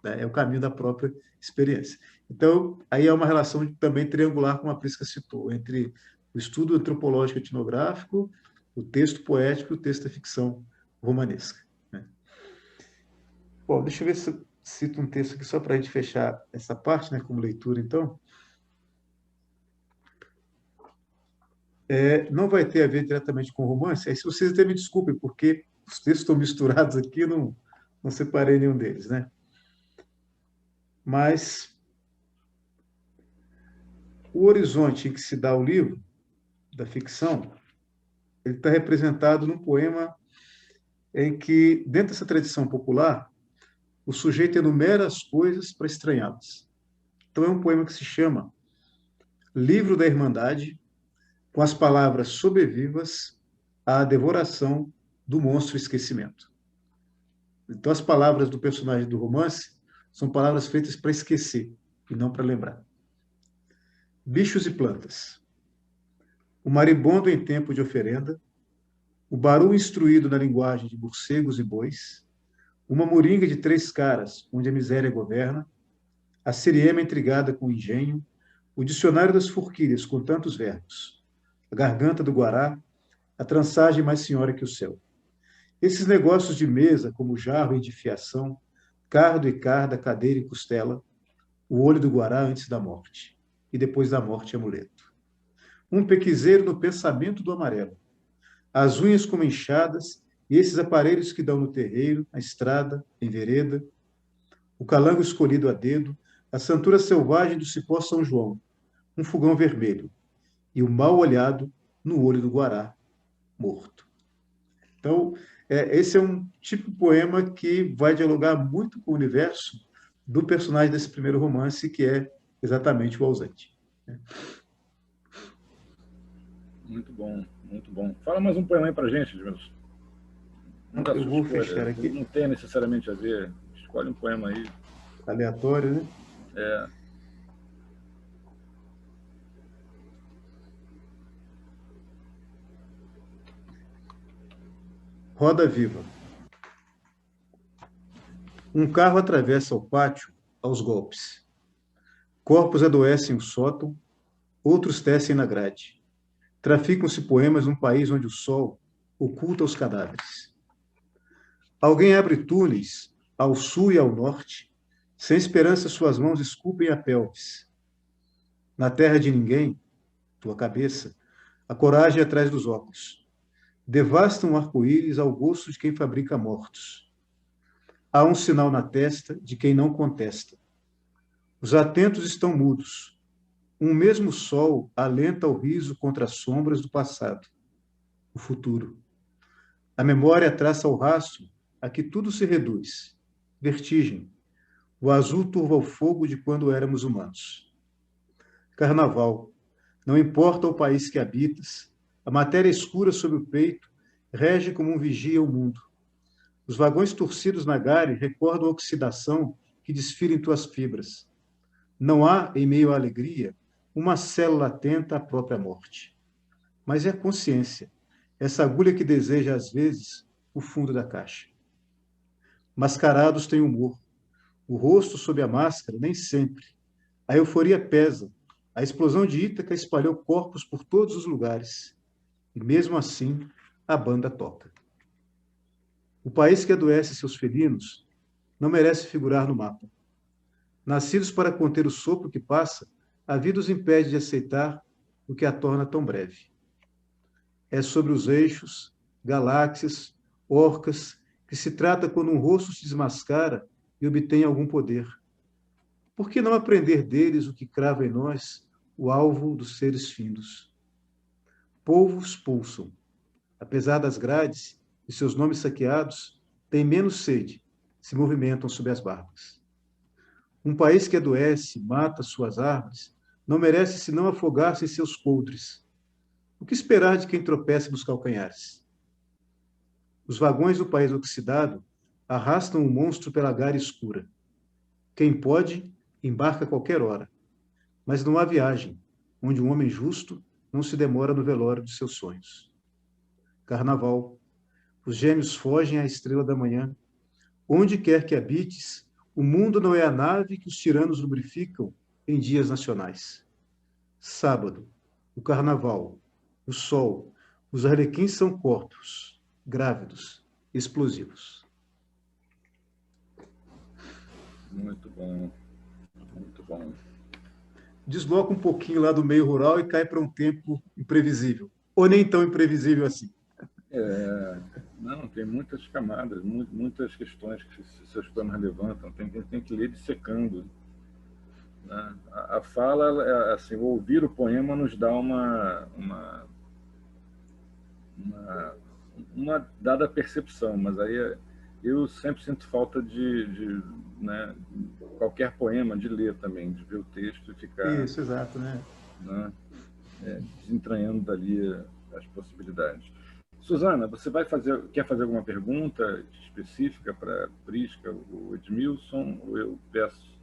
B: É o caminho da própria experiência. Então, aí é uma relação também triangular, como a Prisca citou, entre o estudo antropológico etnográfico, o texto poético e o texto da ficção romanesca. Bom, deixa eu ver se eu cito um texto aqui só para a gente fechar essa parte, como leitura, então. Não vai ter a ver diretamente com romance, aí se vocês até me desculpem, porque os textos estão misturados aqui, não separei nenhum deles, Mas o horizonte em que se dá o livro, da ficção, ele está representado num poema em que, dentro dessa tradição popular, o sujeito enumera as coisas para estranhá-las. Então, é um poema que se chama Livro da Irmandade, com as palavras sobrevivas à devoração do monstro esquecimento. Então, as palavras do personagem do romance são palavras feitas para esquecer e não para lembrar. Bichos e plantas. O maribondo em tempo de oferenda, o baru instruído na linguagem de morcegos e bois, uma moringa de 3 caras, onde a miséria governa, a siriema intrigada com o engenho, o dicionário das forquilhas com tantos verbos, a garganta do guará, a trançagem mais senhora que o céu. Esses negócios de mesa, como jarro e de fiação, cardo e carda, cadeira e costela, o olho do guará antes da morte, e depois da morte amuleto. Um pequizeiro no pensamento do amarelo, as unhas como enxadas, e esses aparelhos que dão no terreiro, na estrada, em vereda, o calango escolhido a dedo, a santura selvagem do cipó São João, um fogão vermelho, e o mal olhado no olho do Guará, morto. Então, esse é um tipo de poema que vai dialogar muito com o universo do personagem desse primeiro romance, que é exatamente o ausente.
D: Muito bom, muito bom. Fala mais um poema aí para a gente, Edmilson.
B: Eu vou fechar aqui.
D: Não tem necessariamente a ver. Escolhe um poema aí.
B: Aleatório, né?
D: É.
B: Roda Viva. Um carro atravessa o pátio aos golpes. Corpos adoecem o sótão, outros tecem na grade. Traficam-se poemas num país onde o sol oculta os cadáveres. Alguém abre túneis ao sul e ao norte, sem esperança suas mãos esculpem a pelvis. Na terra de ninguém, tua cabeça, a coragem atrás dos óculos. Devastam um arco-íris ao gosto de quem fabrica mortos. Há um sinal na testa de quem não contesta. Os atentos estão mudos. Um mesmo sol alenta o riso contra as sombras do passado, o futuro. A memória traça o rastro a que tudo se reduz. Vertigem. O azul turva o fogo de quando éramos humanos. Carnaval. Não importa o país que habitas, a matéria escura sob o peito rege como um vigia o mundo. Os vagões torcidos na gare recordam a oxidação que desfila em tuas fibras. Não há, em meio à alegria, uma célula atenta à própria morte. Mas é a consciência, essa agulha que deseja, às vezes, o fundo da caixa. Mascarados têm humor. O rosto sob a máscara, nem sempre. A euforia pesa. A explosão de Ítaca espalhou corpos por todos os lugares. E, mesmo assim, a banda toca. O país que adoece seus felinos não merece figurar no mapa. Nascidos para conter o sopro que passa, a vida os impede de aceitar o que a torna tão breve. É sobre os eixos, galáxias, orcas, que se trata quando um rosto se desmascara e obtém algum poder. Por que não aprender deles o que crava em nós o alvo dos seres findos? Povos pulsam. Apesar das grades e seus nomes saqueados, têm menos sede, se movimentam sob as barbas. Um país que adoece, mata suas árvores, não merece senão afogar-se em seus coldres. O que esperar de quem tropeça nos calcanhares? Os vagões do país oxidado arrastam o monstro pela gare escura. Quem pode, embarca a qualquer hora. Mas não há viagem, onde um homem justo não se demora no velório de seus sonhos. Carnaval. Os gêmeos fogem à estrela da manhã. Onde quer que habites, o mundo não é a nave que os tiranos lubrificam em dias nacionais. Sábado. O carnaval. O sol. Os arlequins são corpos, grávidos, explosivos.
D: Muito bom. Muito bom.
B: Desloca um pouquinho lá do meio rural e cai para um tempo imprevisível. Ou nem tão imprevisível assim.
D: Não, tem muitas camadas, muitas questões que seus poemas levantam. Tem que ler dissecando. Né? A fala, assim, ouvir o poema nos dá uma dada percepção, mas aí eu sempre sinto falta de né, qualquer poema, de ler também, de ver o texto e ficar...
B: Isso, exato, né?
D: Desentranhando dali as possibilidades. Suzana, você quer fazer alguma pergunta específica para Prisca ou Edmilson, ou eu peço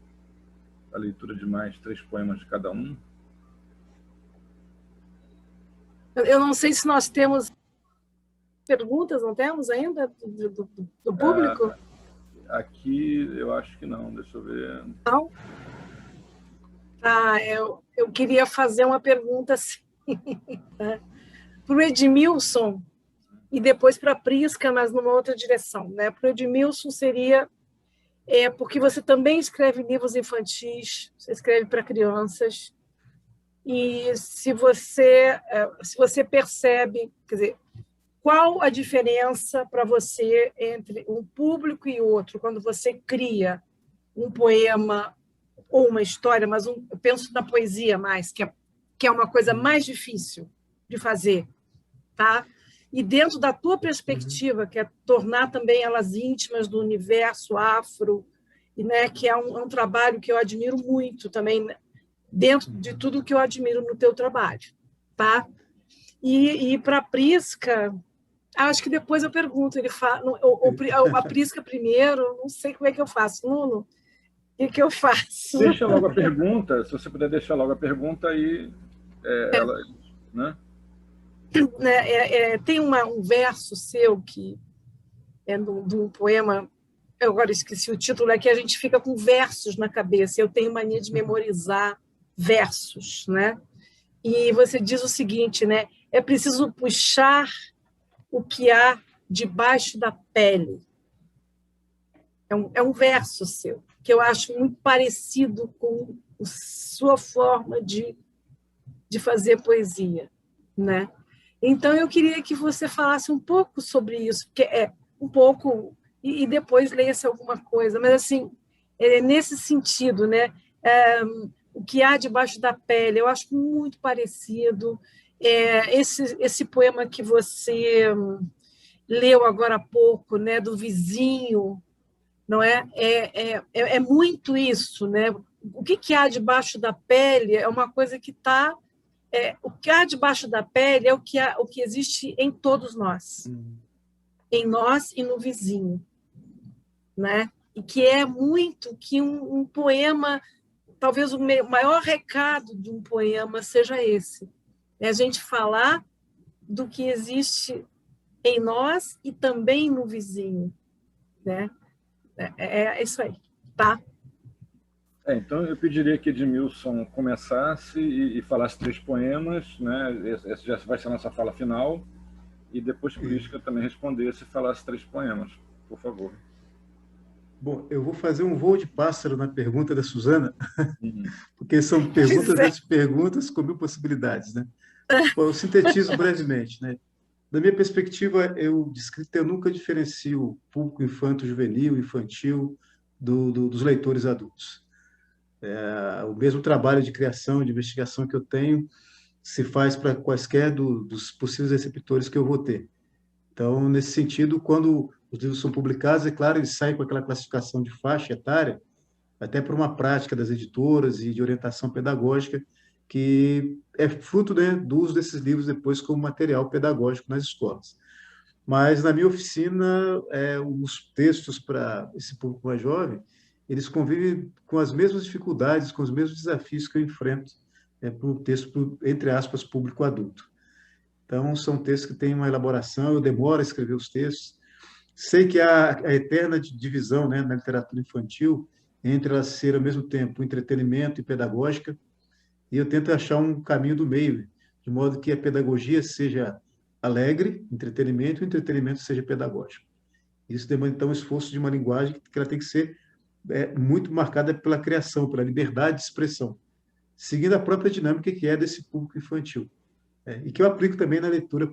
D: a leitura de mais 3 poemas de cada um?
A: Eu não sei se nós temos perguntas, não temos ainda, do público?
D: Aqui, eu acho que não, deixa eu ver.
A: Não? Eu queria fazer uma pergunta assim, para o Edmilson, e depois para a Prisca, mas numa outra direção. Né? Para o Edmilson seria... porque você também escreve livros infantis, você escreve para crianças, e se você percebe, quer dizer, qual a diferença para você entre um público e outro, quando você cria um poema ou uma história, mas eu penso na poesia mais, que é uma coisa mais difícil, de fazer, tá? E dentro da tua perspectiva, que é tornar também elas íntimas do universo afro, e, né, que é um trabalho que eu admiro muito também, dentro de tudo que eu admiro no teu trabalho, tá? E para a Prisca, acho que depois eu pergunto, ele fala, a Prisca primeiro, não sei como é que eu faço, Nuno, o que eu faço?
D: Deixa logo a pergunta, se você puder deixar logo a pergunta aí, ela, né?
A: Tem um verso seu que é de um poema, eu agora esqueci o título, é que a gente fica com versos na cabeça, eu tenho mania de memorizar versos, né? E você diz o seguinte, né? É preciso puxar o que há debaixo da pele. É um verso seu, que eu acho muito parecido com a sua forma de fazer poesia, né? Então, eu queria que você falasse um pouco sobre isso, porque um pouco, e depois leia-se alguma coisa, mas, assim, nesse sentido, né? O que há debaixo da pele, eu acho muito parecido. Esse poema que você leu agora há pouco, né, do vizinho, não é? É muito isso, né? O que há debaixo da pele é uma coisa que está... o que há debaixo da pele é o que existe em todos nós, em nós e no vizinho, né? E que é muito que um poema, talvez o maior recado de um poema seja esse, é a gente falar do que existe em nós e também no vizinho, né? É isso aí, tá?
D: Então, eu pediria que Edmilson começasse e falasse 3 poemas, né? Essa já vai ser a nossa fala final, e depois Prisca também respondesse e falasse 3 poemas, por favor.
B: Bom, eu vou fazer um voo de pássaro na pergunta da Suzana, porque são perguntas dentro de perguntas com 1000 possibilidades, né? Bom, eu sintetizo brevemente, né? Da minha perspectiva, de escrita, eu nunca diferencio o público infanto-juvenil, infantil, dos leitores adultos. O mesmo trabalho de criação, de investigação que eu tenho, se faz para quaisquer dos possíveis receptores que eu vou ter. Então, nesse sentido, quando os livros são publicados, é claro, eles saem com aquela classificação de faixa etária, até por uma prática das editoras e de orientação pedagógica, que é fruto, né, do uso desses livros depois como material pedagógico nas escolas. Mas, na minha oficina, os textos para esse público mais jovem, eles convivem com as mesmas dificuldades, com os mesmos desafios que eu enfrento para o texto, entre aspas, público adulto. Então, são textos que têm uma elaboração, eu demoro a escrever os textos. Sei que há a eterna divisão, né, na literatura infantil entre ela ser, ao mesmo tempo, entretenimento e pedagógica, e eu tento achar um caminho do meio, de modo que a pedagogia seja alegre, entretenimento, e o entretenimento seja pedagógico. Isso demanda, então, um esforço de uma linguagem que ela tem que ser muito marcada pela criação, pela liberdade de expressão, seguindo a própria dinâmica que é desse público infantil. E que eu aplico também na leitura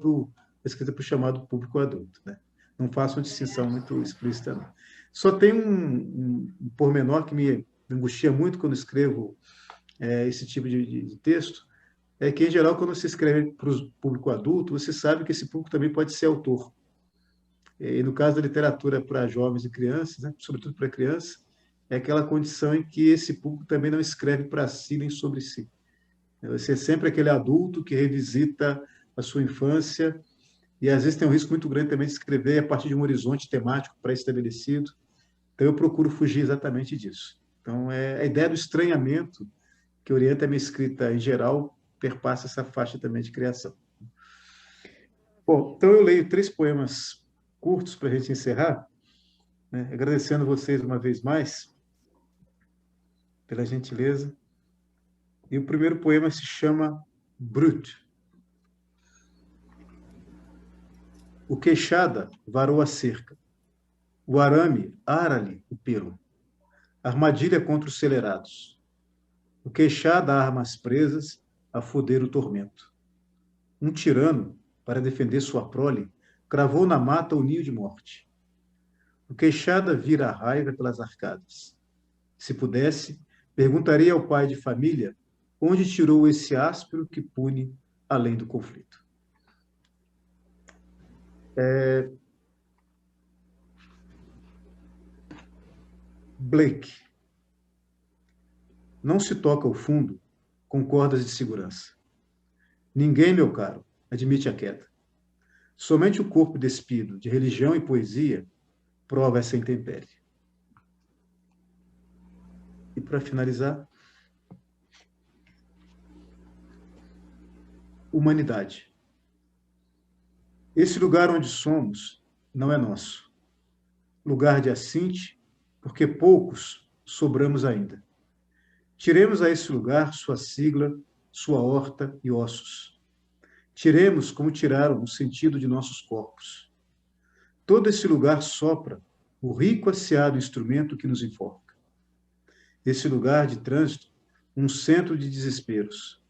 B: escrita para o chamado público adulto, né? Não faço uma distinção muito explícita, não. Só tem um pormenor que me angustia muito quando escrevo esse tipo de texto, é que, em geral, quando você escreve para o público adulto, você sabe que esse público também pode ser autor. E, no caso da literatura para jovens e crianças, né, sobretudo para crianças, é aquela condição em que esse público também não escreve para si nem sobre si. Você é sempre aquele adulto que revisita a sua infância e, às vezes, tem um risco muito grande também de escrever a partir de um horizonte temático pré-estabelecido. Então, eu procuro fugir exatamente disso. Então, a ideia do estranhamento que orienta a minha escrita em geral perpassa essa faixa também de criação. Bom, então eu leio 3 poemas curtos para a gente encerrar, né? Agradecendo vocês uma vez mais pela gentileza. E o primeiro poema se chama Brut. O queixada varou a cerca. O arame ara-lhe o pelo. Armadilha contra os celerados. O queixada arma as presas a foder o tormento. Um tirano, para defender sua prole, cravou na mata o ninho de morte. O queixada vira a raiva pelas arcadas. Se pudesse, perguntaria ao pai de família onde tirou esse áspero que pune além do conflito. Blake. Não se toca o fundo com cordas de segurança. Ninguém, meu caro, admite a queda. Somente o corpo despido de religião e poesia prova essa intempérie. E, para finalizar, humanidade. Esse lugar onde somos não é nosso. Lugar de assinte, porque poucos sobramos ainda. Tiremos a esse lugar sua sigla, sua horta e ossos. Tiremos como tiraram o sentido de nossos corpos. Todo esse lugar sopra o rico asseado instrumento que nos enforca. Esse lugar de trânsito, um centro de desesperos.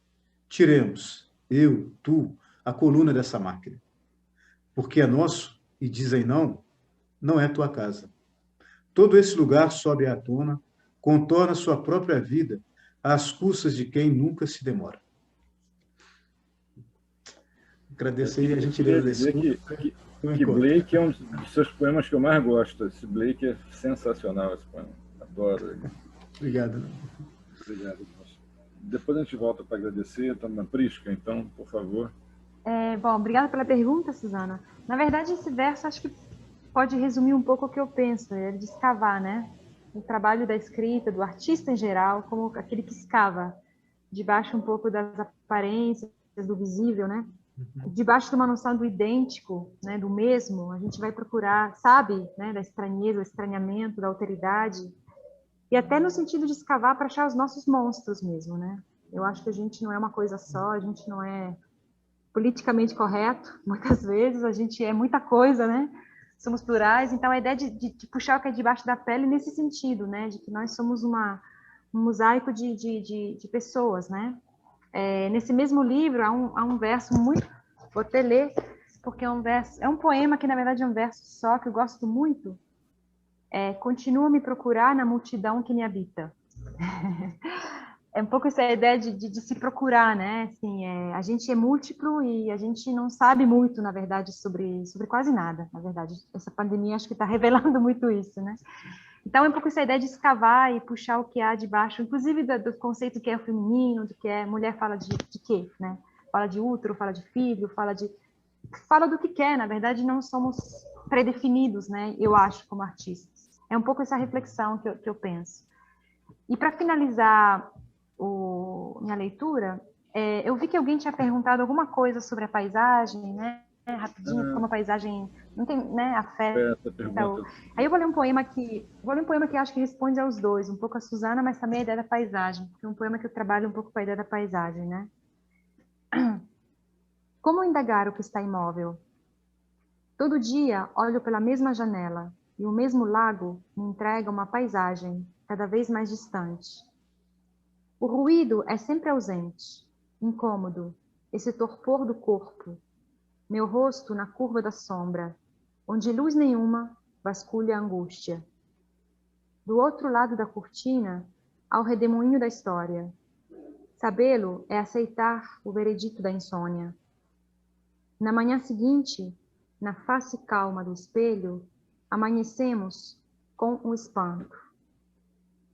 B: Tiremos, eu, tu, a coluna dessa máquina. Porque é nosso, e dizem não, não é tua casa. Todo esse lugar sobe à tona, contorna sua própria vida às custas de quem nunca se demora. Agradeço aí a gentileza da escuta.
D: Que Blake é um dos seus poemas que eu mais gosto. Esse Blake é sensacional, esse poema. Adoro ele.
B: Obrigado.
D: Obrigado. Depois a gente volta para agradecer. Estamos na Prisca, então, por favor.
C: Bom, obrigada pela pergunta, Suzana. Na verdade, esse verso acho que pode resumir um pouco o que eu penso, é de escavar, né? O trabalho da escrita, do artista em geral, como aquele que escava debaixo um pouco das aparências, do visível, né? Debaixo de uma noção do idêntico, né? Do mesmo, a gente vai procurar, sabe, né? Da estranheza, do estranhamento, da alteridade, e até no sentido de escavar para achar os nossos monstros mesmo, né? Eu acho que a gente não é uma coisa só, a gente não é politicamente correto, muitas vezes, a gente é muita coisa, né? Somos plurais, então a ideia de puxar o que é debaixo da pele nesse sentido, né? De que nós somos um mosaico de pessoas, né? Nesse mesmo livro há um verso muito, vou até ler, porque é um poema que na verdade é um verso só, que eu gosto muito. Continua a me procurar na multidão que me habita. É um pouco essa ideia de se procurar, né? Assim, a gente é múltiplo e a gente não sabe muito, na verdade, sobre quase nada, na verdade. Essa pandemia acho que está revelando muito isso, né? Então, é um pouco essa ideia de escavar e puxar o que há de baixo, inclusive do conceito que é o feminino, do que é mulher, fala de quê, né? Fala de útero, fala de filho, fala do que quer, na verdade, não somos predefinidos, né? Eu acho, como artistas. É um pouco essa reflexão que eu penso. E para finalizar minha leitura, eu vi que alguém tinha perguntado alguma coisa sobre a paisagem, né? Rapidinho, como a paisagem não tem, né, afeta. Então, aí eu vou ler um poema que acho que responde aos dois, um pouco a Suzana, mas também a ideia da paisagem, porque é um poema que eu trabalho um pouco com a ideia da paisagem, né? Como indagar o que está imóvel? Todo dia olho pela mesma janela e o mesmo lago me entrega uma paisagem cada vez mais distante. O ruído é sempre ausente, incômodo, esse torpor do corpo, meu rosto na curva da sombra, onde luz nenhuma vasculha a angústia. Do outro lado da cortina, há o redemoinho da história. Sabê-lo é aceitar o veredito da insônia. Na manhã seguinte, na face calma do espelho, amanhecemos com o espanto.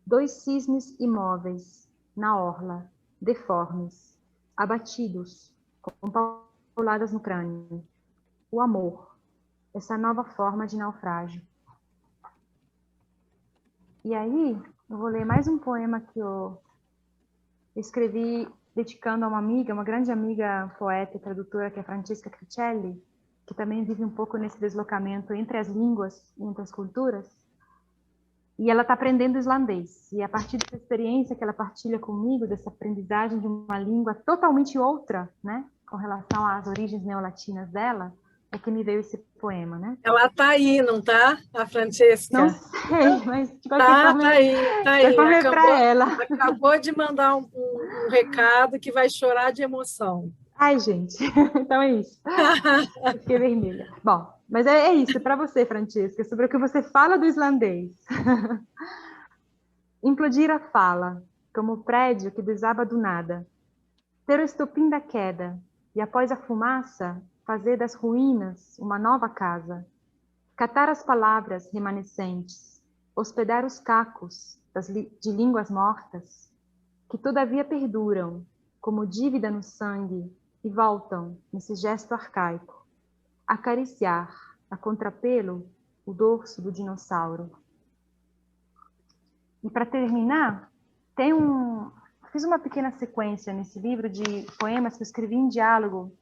C: 2 cisnes imóveis, na orla, deformes, abatidos, com pauladas no crânio. O amor, essa nova forma de naufrágio. E aí, eu vou ler mais um poema que eu escrevi dedicando a uma amiga, uma grande amiga poeta e tradutora, que é Francesca Cricelli, que também vive um pouco nesse deslocamento entre as línguas e entre as culturas. E ela está aprendendo islandês. E a partir dessa experiência que ela partilha comigo, dessa aprendizagem de uma língua totalmente outra, né, com relação às origens neolatinas dela, é que me veio esse poema, né?
A: Ela está aí, não está, a Francesca?
C: Não sei, mas de qualquer forma...
A: Tá aí.
C: Acabou
A: de mandar um recado que vai chorar de emoção.
C: Ai, gente, então é isso. Eu fiquei vermelha. Bom, mas é isso, para você, Francesca, sobre o que você fala do islandês. Implodir a fala, como o prédio que desaba do nada. Ter o estopim da queda, e após a fumaça, fazer das ruínas uma nova casa, catar as palavras remanescentes, hospedar os cacos de línguas mortas, que todavia perduram, como dívida no sangue, e voltam, nesse gesto arcaico, acariciar, a contrapelo, o dorso do dinossauro. E para terminar, fiz uma pequena sequência nesse livro de poemas que eu escrevi em diálogo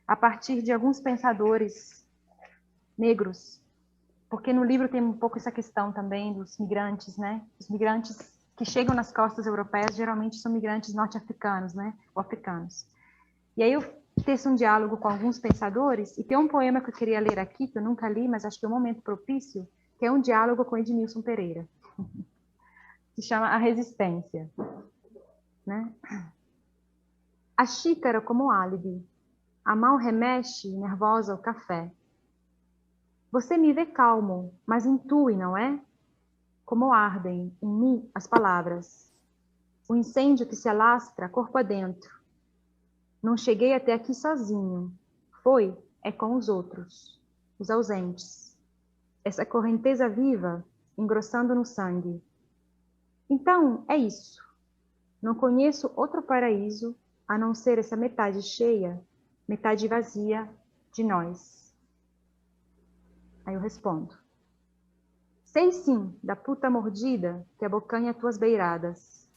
C: a partir de alguns pensadores negros, porque no livro tem um pouco essa questão também dos migrantes, né? Os migrantes que chegam nas costas europeias geralmente são migrantes norte-africanos, né? Ou africanos. E aí eu fiz um diálogo com alguns pensadores, e tem um poema que eu queria ler aqui, que eu nunca li, mas acho que é um momento propício, que é um diálogo com Edmilson Pereira. Se chama A Resistência. Né? A xícara como álibi, a mão remexe, nervosa, o café. Você me vê calmo, mas intui, não é? Como ardem em mim as palavras. O incêndio que se alastra corpo adentro. Não cheguei até aqui sozinho. É com os outros, os ausentes. Essa correnteza viva, engrossando no sangue. Então, é isso. Não conheço outro paraíso a não ser essa metade cheia, metade vazia de nós. Aí eu respondo. Sei sim da puta mordida que abocanha tuas beiradas.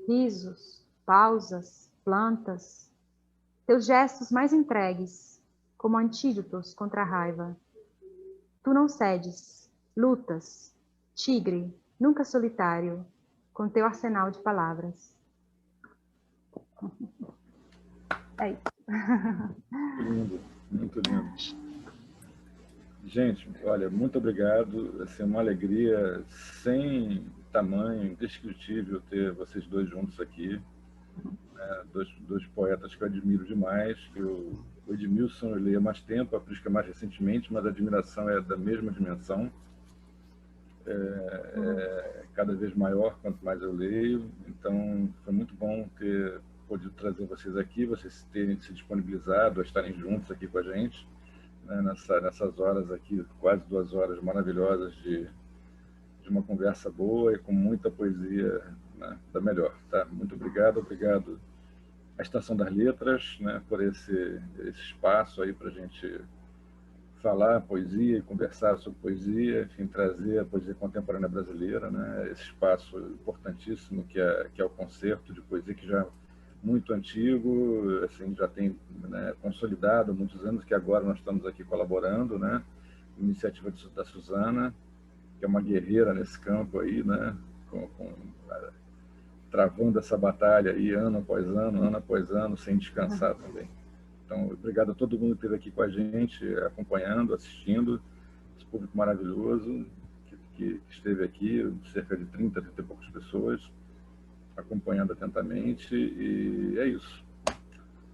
C: Risos, pausas, plantas. Teus gestos mais entregues, como antídotos contra a raiva. Tu não cedes, lutas, tigre, nunca solitário, com teu arsenal de palavras. É isso.
D: Lindo, muito lindo. Gente, olha, muito obrigado. Assim, uma alegria sem tamanho, indescritível ter vocês dois juntos aqui. Dois poetas que eu admiro demais. O Edmilson eu leio há mais tempo, a Prisca mais recentemente, mas a admiração é da mesma dimensão. Cada vez maior quanto mais eu leio. Então, foi muito bom ter podido trazer vocês aqui, vocês terem se disponibilizado a estarem juntos aqui com a gente, né, nessas horas aqui, quase 2 horas maravilhosas de uma conversa boa e com muita poesia, né, da melhor. Tá? Muito obrigado à Estação das Letras, né, por esse espaço aí para a gente falar poesia e conversar sobre poesia, enfim, trazer a poesia contemporânea brasileira, né, esse espaço importantíssimo que é o concerto de poesia, que já é muito antigo, assim, já tem, né, consolidado há muitos anos, que agora nós estamos aqui colaborando, né, iniciativa da Suzana, que é uma guerreira nesse campo aí, né, travando essa batalha aí ano após ano, sem descansar também. Então, obrigado a todo mundo que esteve aqui com a gente, acompanhando, assistindo, esse público maravilhoso que esteve aqui, cerca de 30 e poucas pessoas, acompanhando atentamente, e é isso.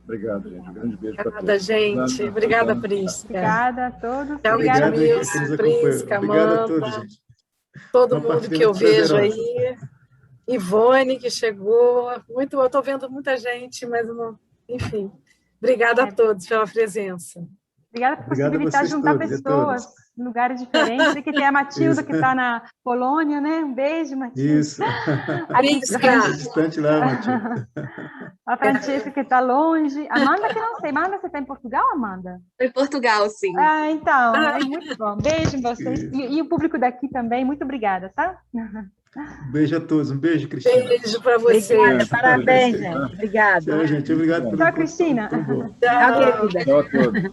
D: Obrigado, gente. Um grande beijo para todos.
A: Obrigada, gente. Obrigada, Prisca.
C: Obrigada a todos.
A: Tchau, Edmilson, Prisca, Amanda,
B: todos, gente.
A: todo mundo que eu vejo aí. Ivone, que chegou. Muito, eu estou vendo muita gente, mas não... Enfim. Obrigada a todos pela presença.
C: Obrigada por possibilitar juntar pessoas em lugares diferentes. Que tem a Matilda, que está na Polônia, né? Um beijo, Matilda.
B: Isso.
A: Prisca.
B: Distante lá, Matilda.
C: A Francesca, que está longe. Amanda, que não sei. Amanda, você está em Portugal, Amanda?
E: Estou em Portugal, sim.
C: Então, é muito bom. Beijo em vocês. E o público daqui também. Muito obrigada, tá?
B: Um beijo a todos. Um beijo, Cristina.
A: Beijo para você.
F: Obrigada, parabéns, gente. Obrigada.
B: Tchau, gente. Obrigado.
C: Tchau, Cristina.
A: Tchau, querida.
D: Tchau a todos.